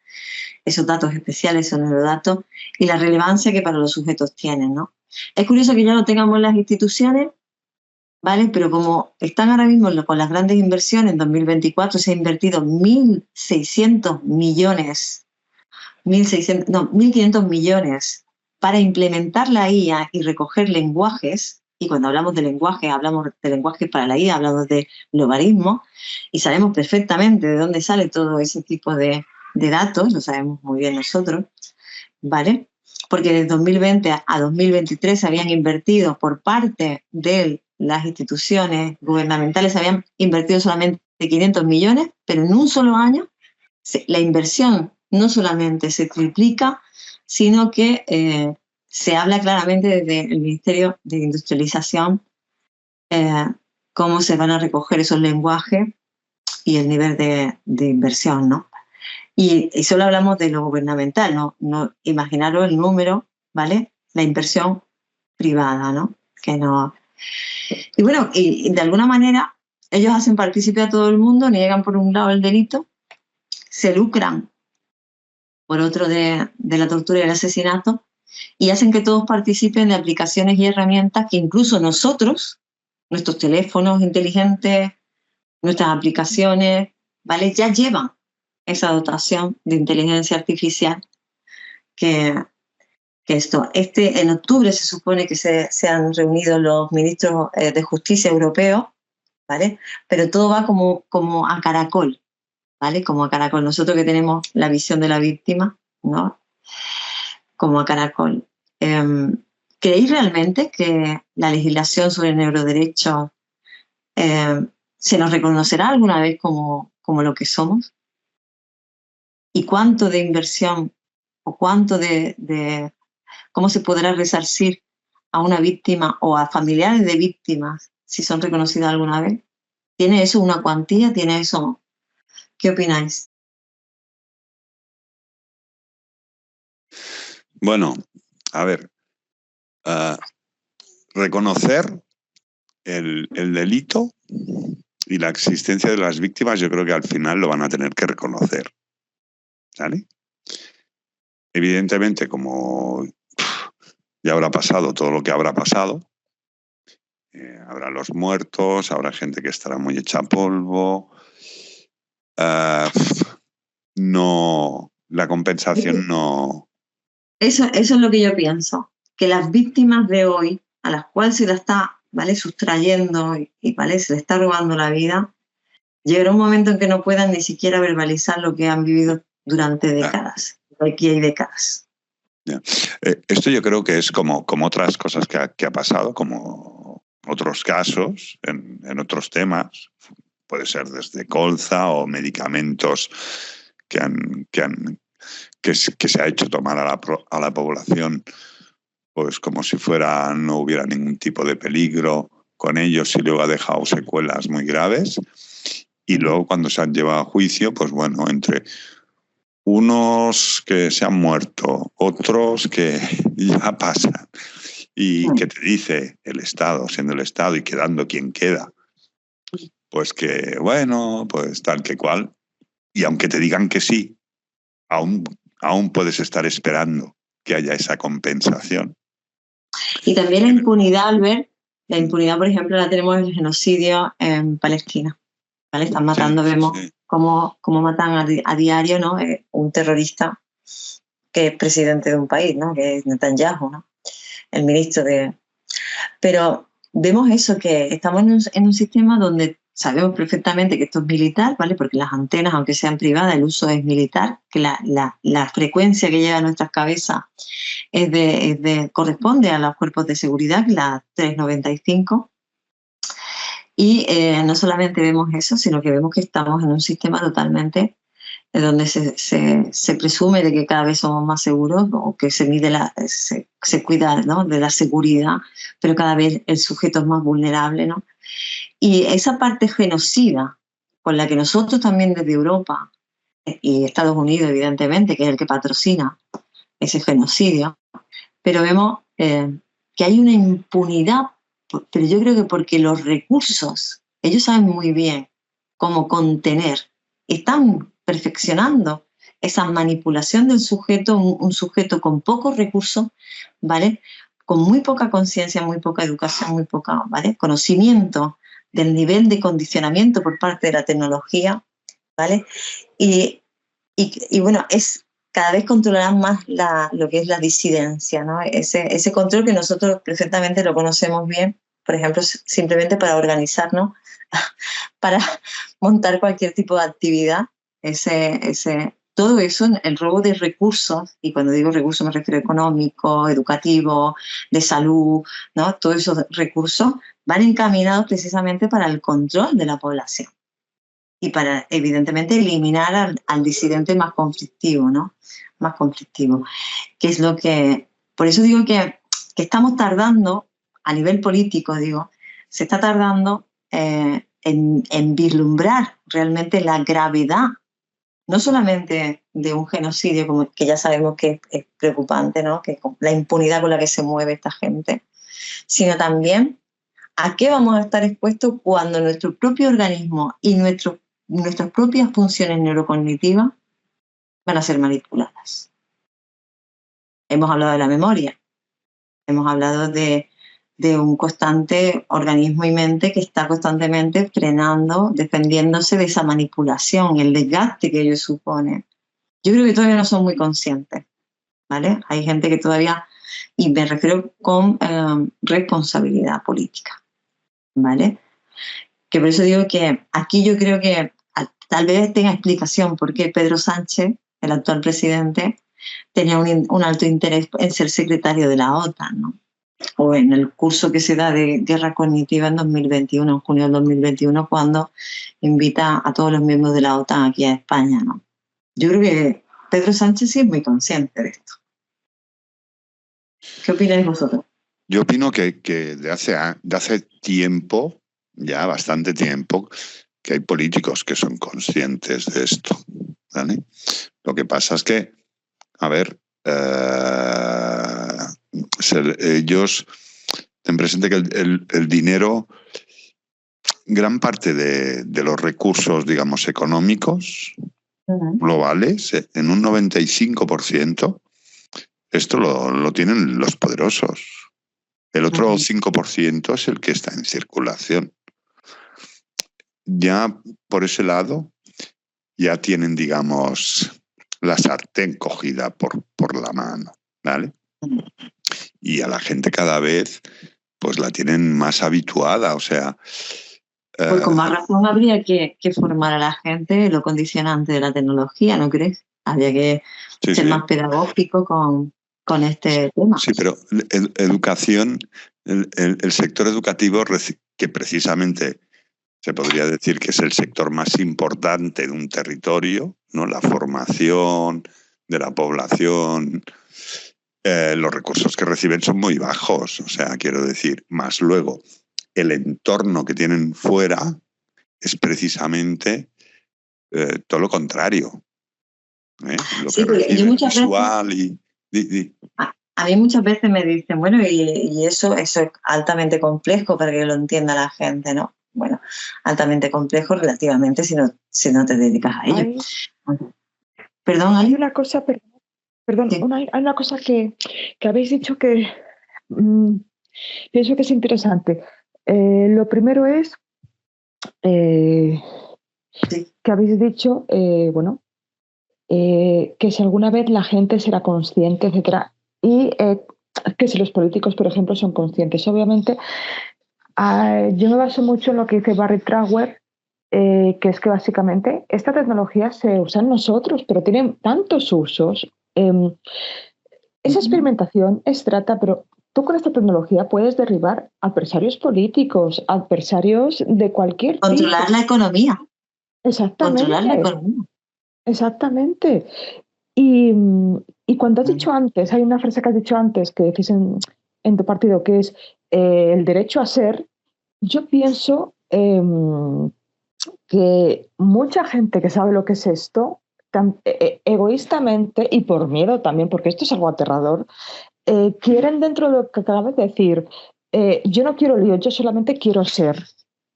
Esos datos especiales, esos neurodatos, y la relevancia que para los sujetos tienen, ¿no? Es curioso que ya lo tengamos en las instituciones, ¿vale? Pero como están ahora mismo con las grandes inversiones, en 2024 se ha invertido 1.500 millones para implementar la IA y recoger lenguajes, y cuando hablamos de lenguaje, hablamos de lenguajes para la IA, hablamos de logaritmos, y sabemos perfectamente de dónde sale todo ese tipo de datos, lo sabemos muy bien nosotros, ¿vale? Porque desde 2020 a 2023 se habían invertido por parte de las instituciones gubernamentales, se habían invertido solamente 500 millones, pero en un solo año la inversión no solamente se triplica, sino que se habla claramente desde el Ministerio de Industrialización cómo se van a recoger esos lenguajes y el nivel de inversión, ¿no? Y solo hablamos de lo gubernamental, no imaginaros el número, ¿vale? La inversión privada, ¿no? Y bueno, y de alguna manera ellos hacen partícipe a todo el mundo, niegan por un lado el delito, se lucran por otro de la tortura y el asesinato, y hacen que todos participen de aplicaciones y herramientas que incluso nosotros, nuestros teléfonos inteligentes, nuestras aplicaciones, ¿vale?, ya llevan esa dotación de inteligencia artificial que esto. En octubre se supone que se han reunido los ministros de Justicia europeos, ¿vale? Pero todo va como a caracol, ¿vale? Como a caracol. Nosotros que tenemos la visión de la víctima, ¿no? Como a caracol. ¿Creéis realmente que la legislación sobre neuroderechos se nos reconocerá alguna vez como lo que somos? ¿Y cuánto de inversión o cuánto cómo se podrá resarcir a una víctima o a familiares de víctimas si son reconocidas alguna vez? ¿Tiene eso una cuantía? ¿Tiene eso? ¿Qué opináis? Bueno, a ver, reconocer el delito y la existencia de las víctimas, yo creo que al final lo van a tener que reconocer, ¿vale? Evidentemente, como ya habrá pasado todo lo que habrá pasado, habrá los muertos, habrá gente que estará muy hecha polvo, no, la compensación no... Eso es lo que yo pienso, que las víctimas de hoy, a las cuales se la está, ¿vale?, sustrayendo y ¿vale?, se le está robando la vida, llegará un momento en que no puedan ni siquiera verbalizar lo que han vivido durante décadas. Aquí hay décadas. Esto yo creo que es como otras cosas que ha pasado, como otros casos en otros temas. Puede ser desde colza o medicamentos que se ha hecho tomar a la población pues como si no hubiera ningún tipo de peligro con ellos, y luego ha dejado secuelas muy graves. Y luego cuando se han llevado a juicio, pues bueno, entre unos que se han muerto, otros que ya pasan, y que te dice el Estado, siendo el Estado y quedando quien queda, pues que bueno, pues tal que cual. Y aunque te digan que sí, aún puedes estar esperando que haya esa compensación. Y también la impunidad, Albert, la impunidad, por ejemplo, la tenemos en el genocidio en Palestina. ¿vale? Están matando, vemos cómo matan a diario, ¿no? Un terrorista que es presidente de un país, ¿no? Que es Netanyahu, ¿no? El ministro de... Pero vemos eso, que estamos en un sistema donde sabemos perfectamente que esto es militar, ¿vale? Porque las antenas, aunque sean privadas, el uso es militar, que la frecuencia que llega a nuestras cabezas corresponde a los cuerpos de seguridad, la 395. Y no solamente vemos eso, sino que vemos que estamos en un sistema totalmente donde se presume de que cada vez somos más seguros, o que se cuida, ¿no?, de la seguridad, pero cada vez el sujeto es más vulnerable, ¿no? Y esa parte genocida con la que nosotros también desde Europa y Estados Unidos, evidentemente, que es el que patrocina ese genocidio, pero vemos que hay una impunidad, pero yo creo que porque los recursos, ellos saben muy bien cómo contener, están perfeccionando esa manipulación del sujeto, un sujeto con pocos recursos, ¿vale? Con muy poca conciencia, muy poca educación, muy poca, ¿vale?, conocimiento del nivel de condicionamiento por parte de la tecnología, ¿vale? Y bueno, cada vez controlarán más lo que es la disidencia, ¿no? Ese control que nosotros perfectamente lo conocemos bien, por ejemplo, simplemente para organizarnos, para montar cualquier tipo de actividad, todo eso, el robo de recursos, y cuando digo recursos me refiero a económico, educativo, de salud, ¿no? Todos esos recursos van encaminados precisamente para el control de la población y para, evidentemente, eliminar al disidente más conflictivo, ¿no? Más conflictivo. Que es lo que... Por eso digo que estamos tardando, a nivel político, se está tardando en vislumbrar realmente la gravedad, no solamente de un genocidio, como que ya sabemos que es preocupante, ¿no?, que la impunidad con la que se mueve esta gente, sino también a qué vamos a estar expuestos cuando nuestro propio organismo y nuestras propias funciones neurocognitivas van a ser manipuladas. Hemos hablado de la memoria, hemos hablado de un constante organismo y mente que está constantemente frenando, defendiéndose de esa manipulación, el desgaste que ello supone. Yo creo que todavía no son muy conscientes, ¿vale? Hay gente que todavía, y me refiero con responsabilidad política, ¿vale? Que por eso digo que aquí yo creo que tal vez tenga explicación por qué Pedro Sánchez, el actual presidente, tenía un alto interés en ser secretario de la OTAN, ¿no? O en el curso que se da de guerra cognitiva en 2021, en junio del 2021, cuando invita a todos los miembros de la OTAN aquí a España, ¿no? Yo creo que Pedro Sánchez sí es muy consciente de esto. ¿Qué opináis vosotros? Yo opino que de hace tiempo, ya bastante tiempo, que hay políticos que son conscientes de esto, ¿vale? Lo que pasa es que, a ver, ellos ten presente que el dinero, gran parte de los recursos, digamos, económicos globales, en un 95%, esto lo tienen los poderosos. El otro 5% es el que está en circulación. Ya por ese lado, ya tienen, digamos, la sartén cogida por la mano, ¿vale? Y a la gente cada vez pues la tienen más habituada, o sea... Pues con más razón habría que formar a la gente lo condicionante de la tecnología, ¿no crees? Habría que ser más pedagógico con este tema. Sí, pero educación, el sector educativo, que precisamente se podría decir que es el sector más importante de un territorio, ¿no? La formación de la población, los recursos que reciben son muy bajos, o sea, quiero decir, más luego el entorno que tienen fuera es precisamente todo lo contrario. Lo que reciben visual A mí muchas veces me dicen, bueno, y eso es altamente complejo para que lo entienda la gente, ¿no? Bueno, altamente complejo relativamente si no te dedicas a ello. Perdón, hay una cosa, perdón, sí. Hay una cosa que habéis dicho que pienso que es interesante. Lo primero es Sí. que habéis dicho, bueno, que si alguna vez la gente será consciente, etcétera, y que si los políticos, por ejemplo, son conscientes. Obviamente, yo me baso mucho en lo que dice Barry Trauer, que es que básicamente esta tecnología se usa en nosotros, pero tiene tantos usos. Esa experimentación es trata, pero tú con esta tecnología puedes derribar adversarios políticos, adversarios de cualquier tipo. Controlar la economía. Controlar la Exactamente, economía. exactamente. Y cuando has dicho antes, hay una frase que has dicho antes que decís en tu partido, que es el derecho a ser. Yo pienso que mucha gente que sabe lo que es esto, egoístamente y por miedo también, porque esto es algo aterrador, quieren dentro de lo que acabas de decir, yo no quiero lío, yo solamente quiero ser.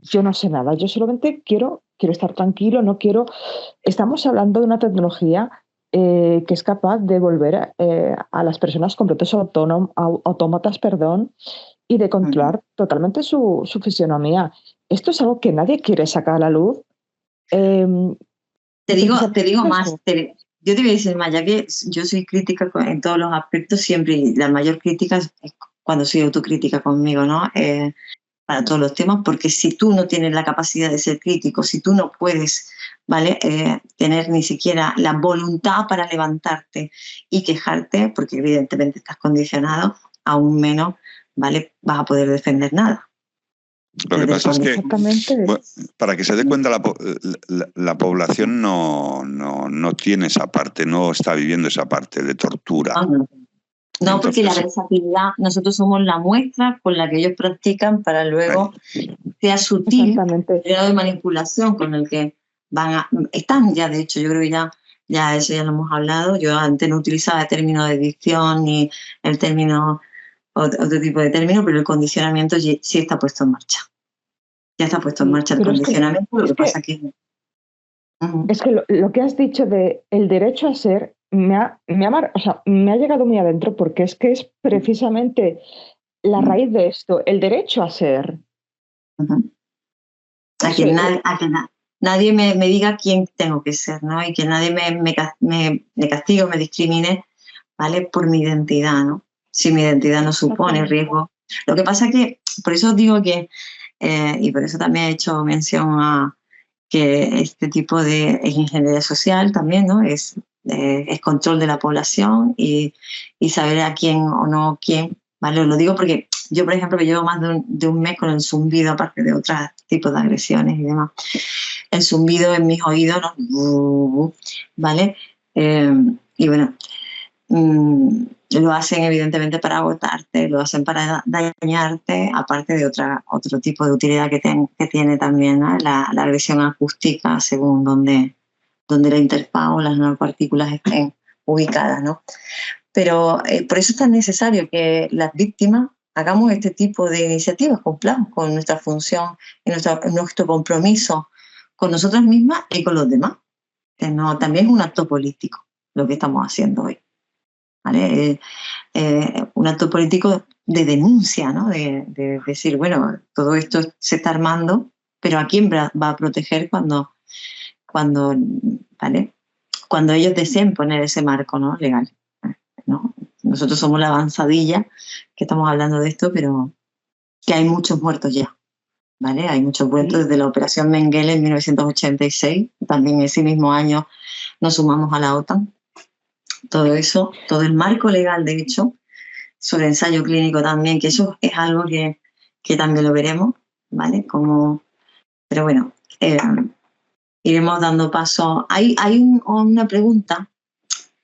Yo no sé nada, yo solamente quiero estar tranquilo, no quiero. Estamos hablando de una tecnología que es capaz de volver a las personas completos autómatas, perdón, y de controlar totalmente su fisionomía. Esto es algo que nadie quiere sacar a la luz. Te digo más, yo te voy a decir más, ya que yo soy crítica en todos los aspectos siempre, y la mayor crítica es cuando soy autocrítica conmigo, ¿no? Para todos los temas, porque si tú no tienes la capacidad de ser crítico, si tú no puedes, ¿vale? Tener ni siquiera la voluntad para levantarte y quejarte, porque evidentemente estás condicionado, aún menos, ¿vale? Vas a poder defender nada. Lo que pasa es que, bueno, para que se dé cuenta, la población no tiene esa parte, no está viviendo esa parte de tortura. No, porque la versatilidad, nosotros somos la muestra con la que ellos practican para luego sea sutil el grado de manipulación con el que están ya, de hecho, yo creo que ya eso ya lo hemos hablado. Yo antes no utilizaba el término de edición ni el término, otro tipo de término, pero el condicionamiento sí está puesto en marcha. Ya está puesto en marcha el condicionamiento, lo que pasa que... Es que lo que has dicho de el derecho a ser me ha llegado muy adentro, porque es que es precisamente la raíz de esto, el derecho a ser. A que nadie me diga quién tengo que ser, ¿no? Y que nadie me castigue o me discrimine, ¿vale? Por mi identidad, ¿no? Si mi identidad no supone riesgo. Lo que pasa es que, por eso digo que, y por eso también he hecho mención a que este tipo de ingeniería social también, ¿no? Es control de la población y saber a quién o no quién, ¿vale? Lo digo porque yo, por ejemplo, que llevo más de un mes con el zumbido, aparte de otros tipos de agresiones y demás. El zumbido en mis oídos, ¿no? ¿Vale? Y bueno, lo hacen evidentemente para agotarte, lo hacen para dañarte, aparte de otro tipo de utilidad que tiene también, ¿no? La agresión acústica, según donde la interfaz o las nanopartículas estén ubicadas, ¿no? Pero por eso es tan necesario que las víctimas hagamos este tipo de iniciativas, cumplamos con nuestra función y nuestro compromiso con nosotras mismas y con los demás. No, también es un acto político lo que estamos haciendo hoy, ¿vale? Un acto político de denuncia, ¿no? De decir, bueno, todo esto se está armando, pero ¿a quién va a proteger cuando ¿vale? Cuando ellos deseen poner ese marco, ¿no? Legal, ¿no? Nosotros somos la avanzadilla que estamos hablando de esto, pero que hay muchos muertos ya, ¿vale? Hay muchos muertos desde la Operación Mengele en 1986, también ese mismo año nos sumamos a la OTAN. Todo eso, todo el marco legal, de hecho, sobre ensayo clínico también, que eso es algo que también lo veremos, ¿vale? Pero bueno, iremos dando paso. Hay una pregunta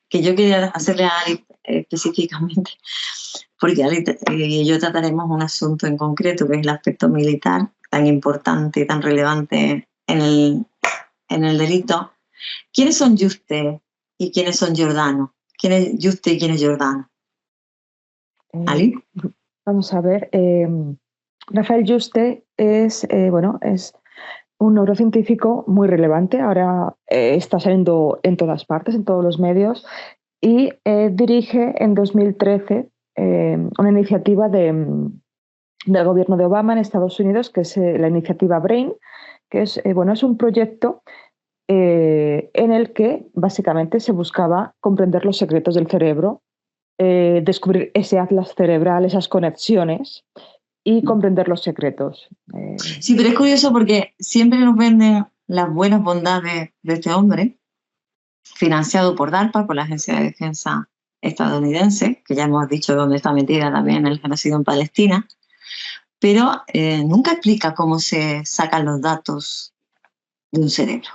que yo quería hacerle a Ali específicamente, porque Ali y yo trataremos un asunto en concreto, que es el aspecto militar, tan importante y tan relevante en el delito. ¿Quiénes son Yuste y quiénes son Giordano? ¿Quién es Yuste y quién es Giordano? ¿Ali? Vamos a ver. Rafael Yuste es un neurocientífico muy relevante. Ahora está saliendo en todas partes, en todos los medios, y dirige en 2013 una iniciativa del gobierno de Obama en Estados Unidos, que es la iniciativa BRAIN, que es un proyecto en el que básicamente se buscaba comprender los secretos del cerebro, descubrir ese atlas cerebral, esas conexiones y comprender los secretos. Sí, pero es curioso porque siempre nos venden las buenas bondades de este hombre, financiado por DARPA, por la Agencia de Defensa estadounidense, que ya hemos dicho dónde está metida también el genocidio en Palestina, pero nunca explica cómo se sacan los datos de un cerebro.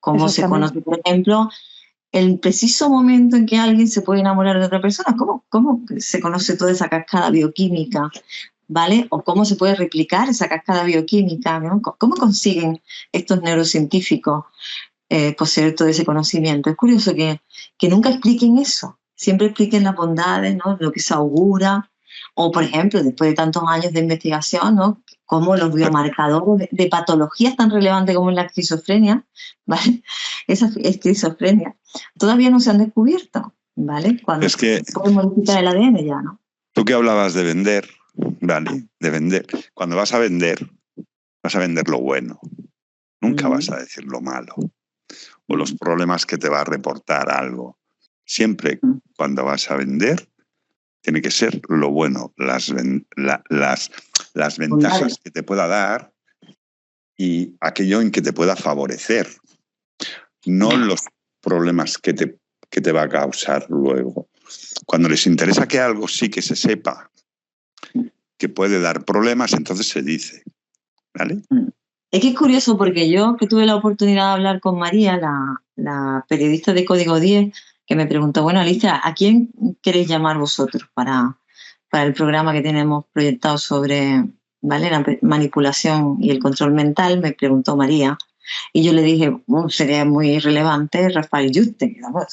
Cómo se conoce, por ejemplo, el preciso momento en que alguien se puede enamorar de otra persona. ¿Cómo se conoce toda esa cascada bioquímica? ¿Vale? O cómo se puede replicar esa cascada bioquímica, ¿no? ¿Cómo consiguen estos neurocientíficos poseer todo ese conocimiento? Es curioso que nunca expliquen eso. Siempre expliquen las bondades, ¿no? Lo que se augura. O, por ejemplo, después de tantos años de investigación, ¿no? Cómo los biomarcadores de patologías tan relevantes como la esquizofrenia, ¿vale? Esa esquizofrenia, todavía no se han descubierto, ¿vale? Cuando es que pueden modificar el ADN ya, ¿no? Tú que hablabas de vender, ¿vale? De vender. Cuando vas a vender lo bueno. Nunca vas a decir lo malo. O los problemas que te va a reportar algo. Siempre cuando vas a vender, tiene que ser lo bueno, las ventajas que te pueda dar y aquello en que te pueda favorecer. No los problemas que te va a causar luego. Cuando les interesa que algo sí que se sepa que puede dar problemas, entonces se dice, ¿vale? Es que es curioso porque yo que tuve la oportunidad de hablar con María, la periodista de Código 10, que me preguntó, bueno, Alicia, ¿a quién queréis llamar vosotros para el programa que tenemos proyectado sobre, ¿vale?, la manipulación y el control mental? Me preguntó María. Y yo le dije, sería muy relevante Rafael Yuste, ¿no?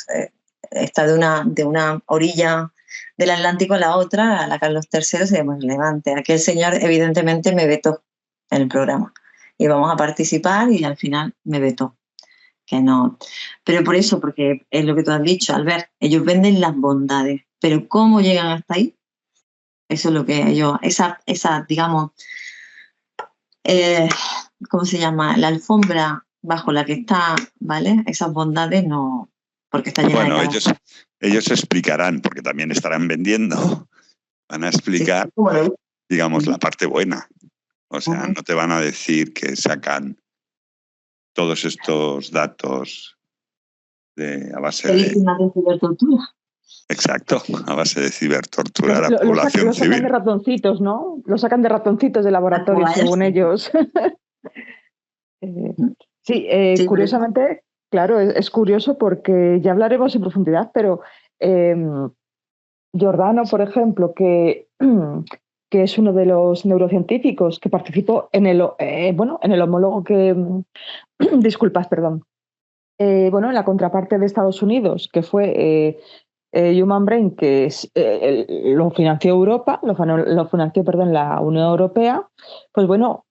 Está de una orilla del Atlántico a la otra, a la Carlos III, sería muy relevante. Aquel señor evidentemente me vetó en el programa. Íbamos a participar y al final me vetó. Que no. Pero por eso, porque es lo que tú has dicho, Albert, ellos venden las bondades, pero ¿cómo llegan hasta ahí? Eso es lo que ellos, esa digamos, ¿cómo se llama? La alfombra bajo la que está, ¿vale? Esas bondades no, porque está llena de cosas. Ellos explicarán, porque también estarán vendiendo, van a explicar, sí, digamos, la parte buena. O sea, no te van a decir que sacan todos estos datos a base de cibertortura. Exacto, a base de cibertortura a la población lo civil. Sacan de ratoncitos, ¿no? Lo sacan de ratoncitos de laboratorio, según ellos. Sí, curiosamente, claro, es curioso porque ya hablaremos en profundidad, pero Giordano, por ejemplo, que es uno de los neurocientíficos que participó en el homólogo que... disculpas, perdón. En la contraparte de Estados Unidos, que fue Human Brain, que lo financió Europa, lo financió, la Unión Europea, pues bueno,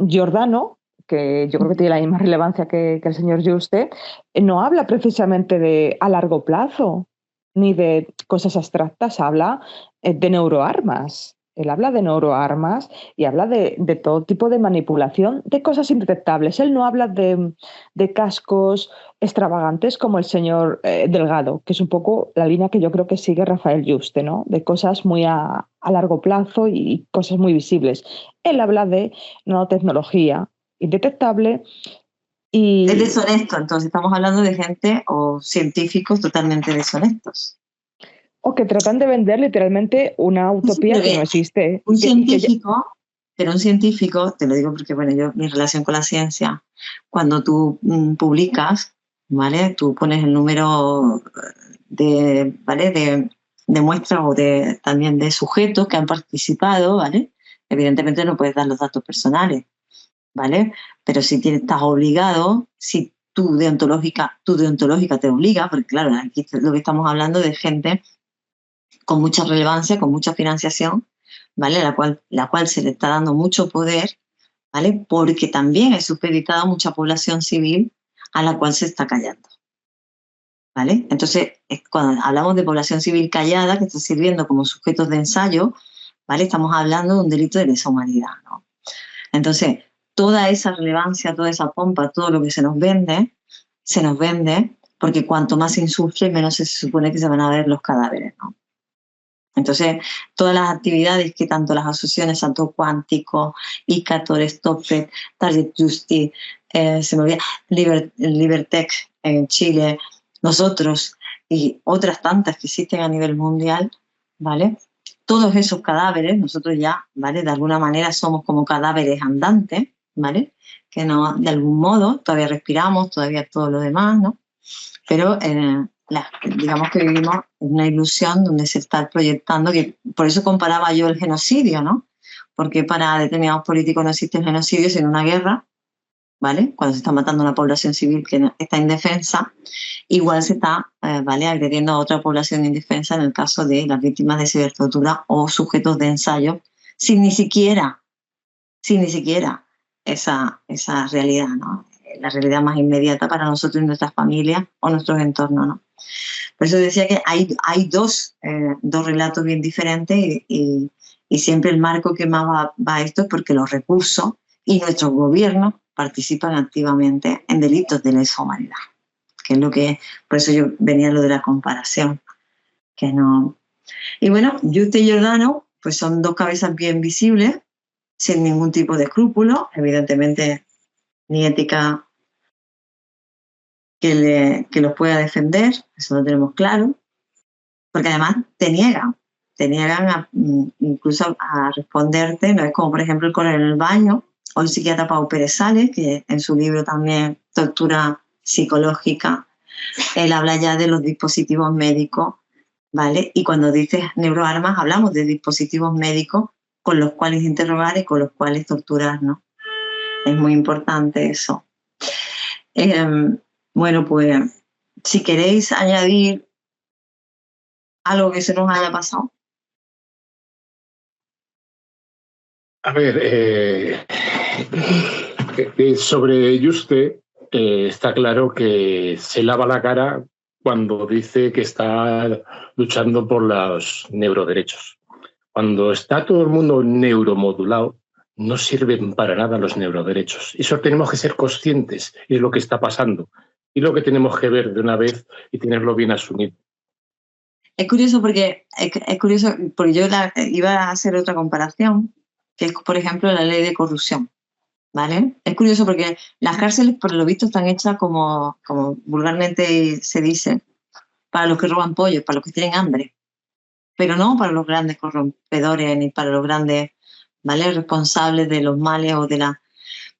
Giordano, que yo creo que tiene la misma relevancia que el señor Juste, no habla precisamente de a largo plazo, ni de cosas abstractas, habla de neuroarmas. Él habla de neuroarmas y habla de todo tipo de manipulación, de cosas indetectables. Él no habla de cascos extravagantes como el señor Delgado, que es un poco la línea que yo creo que sigue Rafael Yuste, ¿no? De cosas muy a largo plazo y cosas muy visibles. Él habla de nanotecnología indetectable y... Es deshonesto, entonces estamos hablando de gente o científicos totalmente deshonestos. O que tratan de vender literalmente una utopía que no existe. Un científico, te lo digo porque, bueno, yo, mi relación con la ciencia, cuando tú publicas, ¿vale? Tú pones el número de muestras o también de sujetos que han participado, ¿vale? Evidentemente no puedes dar los datos personales, ¿vale? Pero si estás obligado, si tu deontológica te obliga, porque claro, aquí lo que estamos hablando de gente con mucha relevancia, con mucha financiación, ¿vale? La cual se le está dando mucho poder, ¿vale? Porque también es supeditada mucha población civil a la cual se está callando, ¿vale? Entonces, cuando hablamos de población civil callada, que está sirviendo como sujetos de ensayo, ¿vale? Estamos hablando de un delito de lesa humanidad, ¿no? Entonces, toda esa relevancia, toda esa pompa, todo lo que se nos vende, porque cuanto más se insufle, menos se supone que se van a ver los cadáveres, ¿no? Entonces, todas las actividades que tanto las asociaciones Salto Cuántico, ICATOR, STOPPED, Target Justice, se me olvida, Libertech en Chile, nosotros y otras tantas que existen a nivel mundial, ¿vale? Todos esos cadáveres, nosotros ya, ¿vale? De alguna manera somos como cadáveres andantes, ¿vale? Que no, de algún modo, todavía respiramos, todavía todo lo demás, ¿no? Pero digamos que vivimos en una ilusión donde se está proyectando, que por eso comparaba yo el genocidio, ¿no? Porque para determinados políticos no existe el genocidio sino una guerra, ¿vale? Cuando se está matando a una población civil que está indefensa, igual se está, ¿vale? Agrediendo a otra población indefensa en el caso de las víctimas de cibertortura o sujetos de ensayo, sin ni siquiera esa realidad, ¿no? La realidad más inmediata para nosotros y nuestras familias o nuestros entornos, ¿no? Por eso decía que hay dos relatos bien diferentes y siempre el marco que más va a esto es porque los recursos y nuestros gobiernos participan activamente en delitos de lesa humanidad, que es lo que, por eso yo venía a lo de la comparación, que no. Y bueno, Yuste y Giordano, pues son dos cabezas bien visibles, sin ningún tipo de escrúpulo, evidentemente ni ética que los pueda defender, eso lo tenemos claro, porque además te niegan incluso a responderte, no es como por ejemplo el coronel en el baño o el psiquiatra Pau Pérez Sales, que en su libro también Tortura psicológica, él habla ya de los dispositivos médicos, ¿vale? Y cuando dices neuroarmas hablamos de dispositivos médicos con los cuales interrogar y con los cuales torturar, ¿no? Es muy importante eso. Bueno, pues si queréis añadir algo que se nos haya pasado. A ver, sobre Yuste, está claro que se lava la cara cuando dice que está luchando por los neuroderechos. Cuando está todo el mundo neuromodulado, no sirven para nada los neuroderechos. Eso tenemos que ser conscientes de lo que está pasando y lo que tenemos que ver de una vez y tenerlo bien asumido. Es curioso porque yo iba a hacer otra comparación, que es, por ejemplo, la ley de corrupción, ¿vale? Es curioso porque las cárceles, por lo visto, están hechas como vulgarmente se dice, para los que roban pollos, para los que tienen hambre, pero no para los grandes corrompedores ni para los grandes, ¿vale?, responsables de los males o de las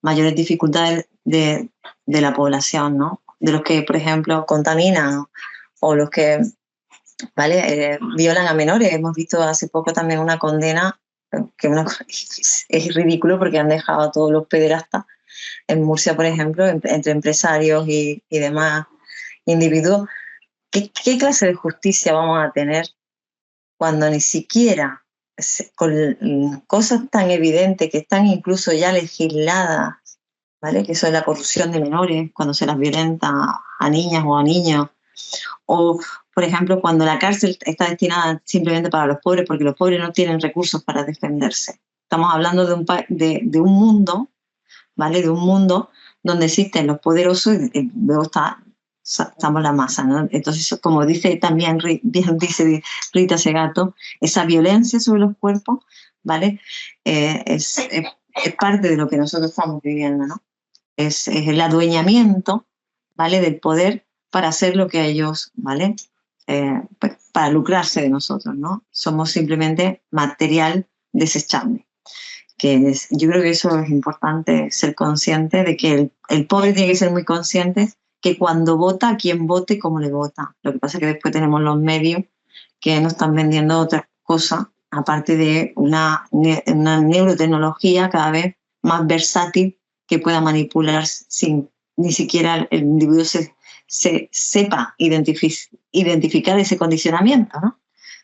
mayores dificultades de la población, ¿no? De los que, por ejemplo, contaminan o los que, ¿vale?, violan a menores. Hemos visto hace poco también una condena que es ridículo porque han dejado a todos los pederastas en Murcia, por ejemplo, entre empresarios y demás individuos. ¿Qué clase de justicia vamos a tener cuando ni siquiera con cosas tan evidentes que están incluso ya legisladas, ¿vale?, que eso es la corrupción de menores, cuando se las violenta a niñas o a niños, o por ejemplo cuando la cárcel está destinada simplemente para los pobres porque los pobres no tienen recursos para defenderse? Estamos hablando de un mundo, ¿vale?, de un mundo donde existen los poderosos y luego estamos la masa, ¿no? Entonces, como dice también dice Rita Segato, esa violencia sobre los cuerpos, ¿vale?, es parte de lo que nosotros estamos viviendo, ¿no? Es el adueñamiento, ¿vale?, del poder para hacer lo que ellos, ¿vale?, pues, para lucrarse de nosotros, ¿no? Somos simplemente material desechable. Yo creo que eso es importante, ser consciente de que el pobre tiene que ser muy consciente que cuando vota, a quién vote, cómo le vota. Lo que pasa es que después tenemos los medios que nos están vendiendo otras cosas, aparte de una neurotecnología cada vez más versátil que pueda manipular sin ni siquiera el individuo se sepa identificar ese condicionamiento, ¿no?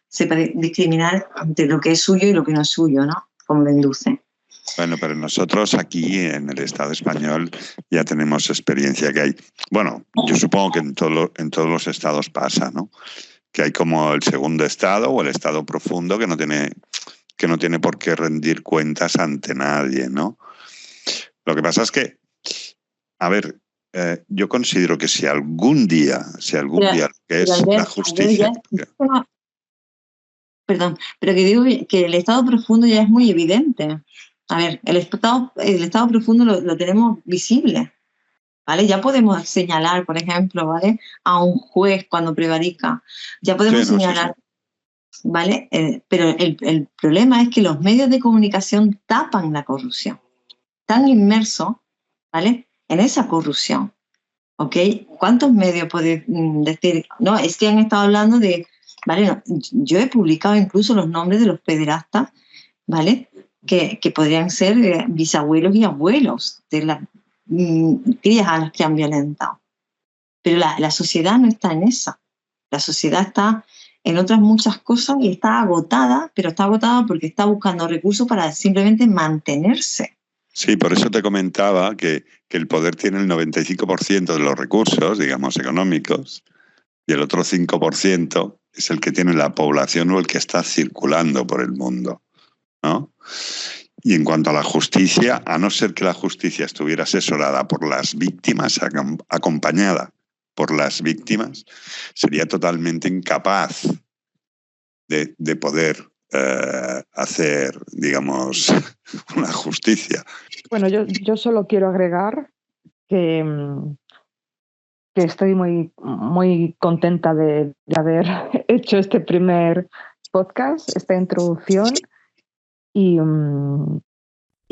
Sepa discriminar entre lo que es suyo y lo que no es suyo, ¿no?, como lo induce. Bueno, pero nosotros aquí en el Estado español ya tenemos experiencia que hay. Bueno, yo supongo que en todos los estados pasa, ¿no? Que hay como el segundo estado o el estado profundo que no tiene por qué rendir cuentas ante nadie, ¿no? Lo que pasa es que, a ver, yo considero que si algún día que es la justicia... Perdón, pero que digo que el estado profundo ya es muy evidente. A ver, el estado profundo lo tenemos visible, ¿vale? Ya podemos señalar, por ejemplo, ¿vale? A un juez cuando prevarica. Ya podemos señalar, ¿vale? Pero el problema es que los medios de comunicación tapan la corrupción. Están inmersos, ¿vale? En esa corrupción, ¿ok? ¿Cuántos medios podéis decir? No, es que han estado hablando de... ¿Vale? No, yo he publicado incluso los nombres de los pederastas, ¿vale? Que podrían ser bisabuelos y abuelos de las crías a las que han violentado. Pero la sociedad no está en esa. La sociedad está en otras muchas cosas y está agotada, pero está agotada porque está buscando recursos para simplemente mantenerse. Sí, por eso te comentaba que el poder tiene el 95% de los recursos, digamos, económicos, y el otro 5% es el que tiene la población o el que está circulando por el mundo, ¿no? Y en cuanto a la justicia, a no ser que la justicia estuviera asesorada por las víctimas, acompañada por las víctimas, sería totalmente incapaz de poder hacer, digamos, una justicia. Bueno, yo solo quiero agregar que estoy muy, muy contenta de haber hecho este primer podcast, esta introducción, y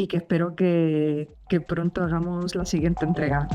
que espero que pronto hagamos la siguiente entrega.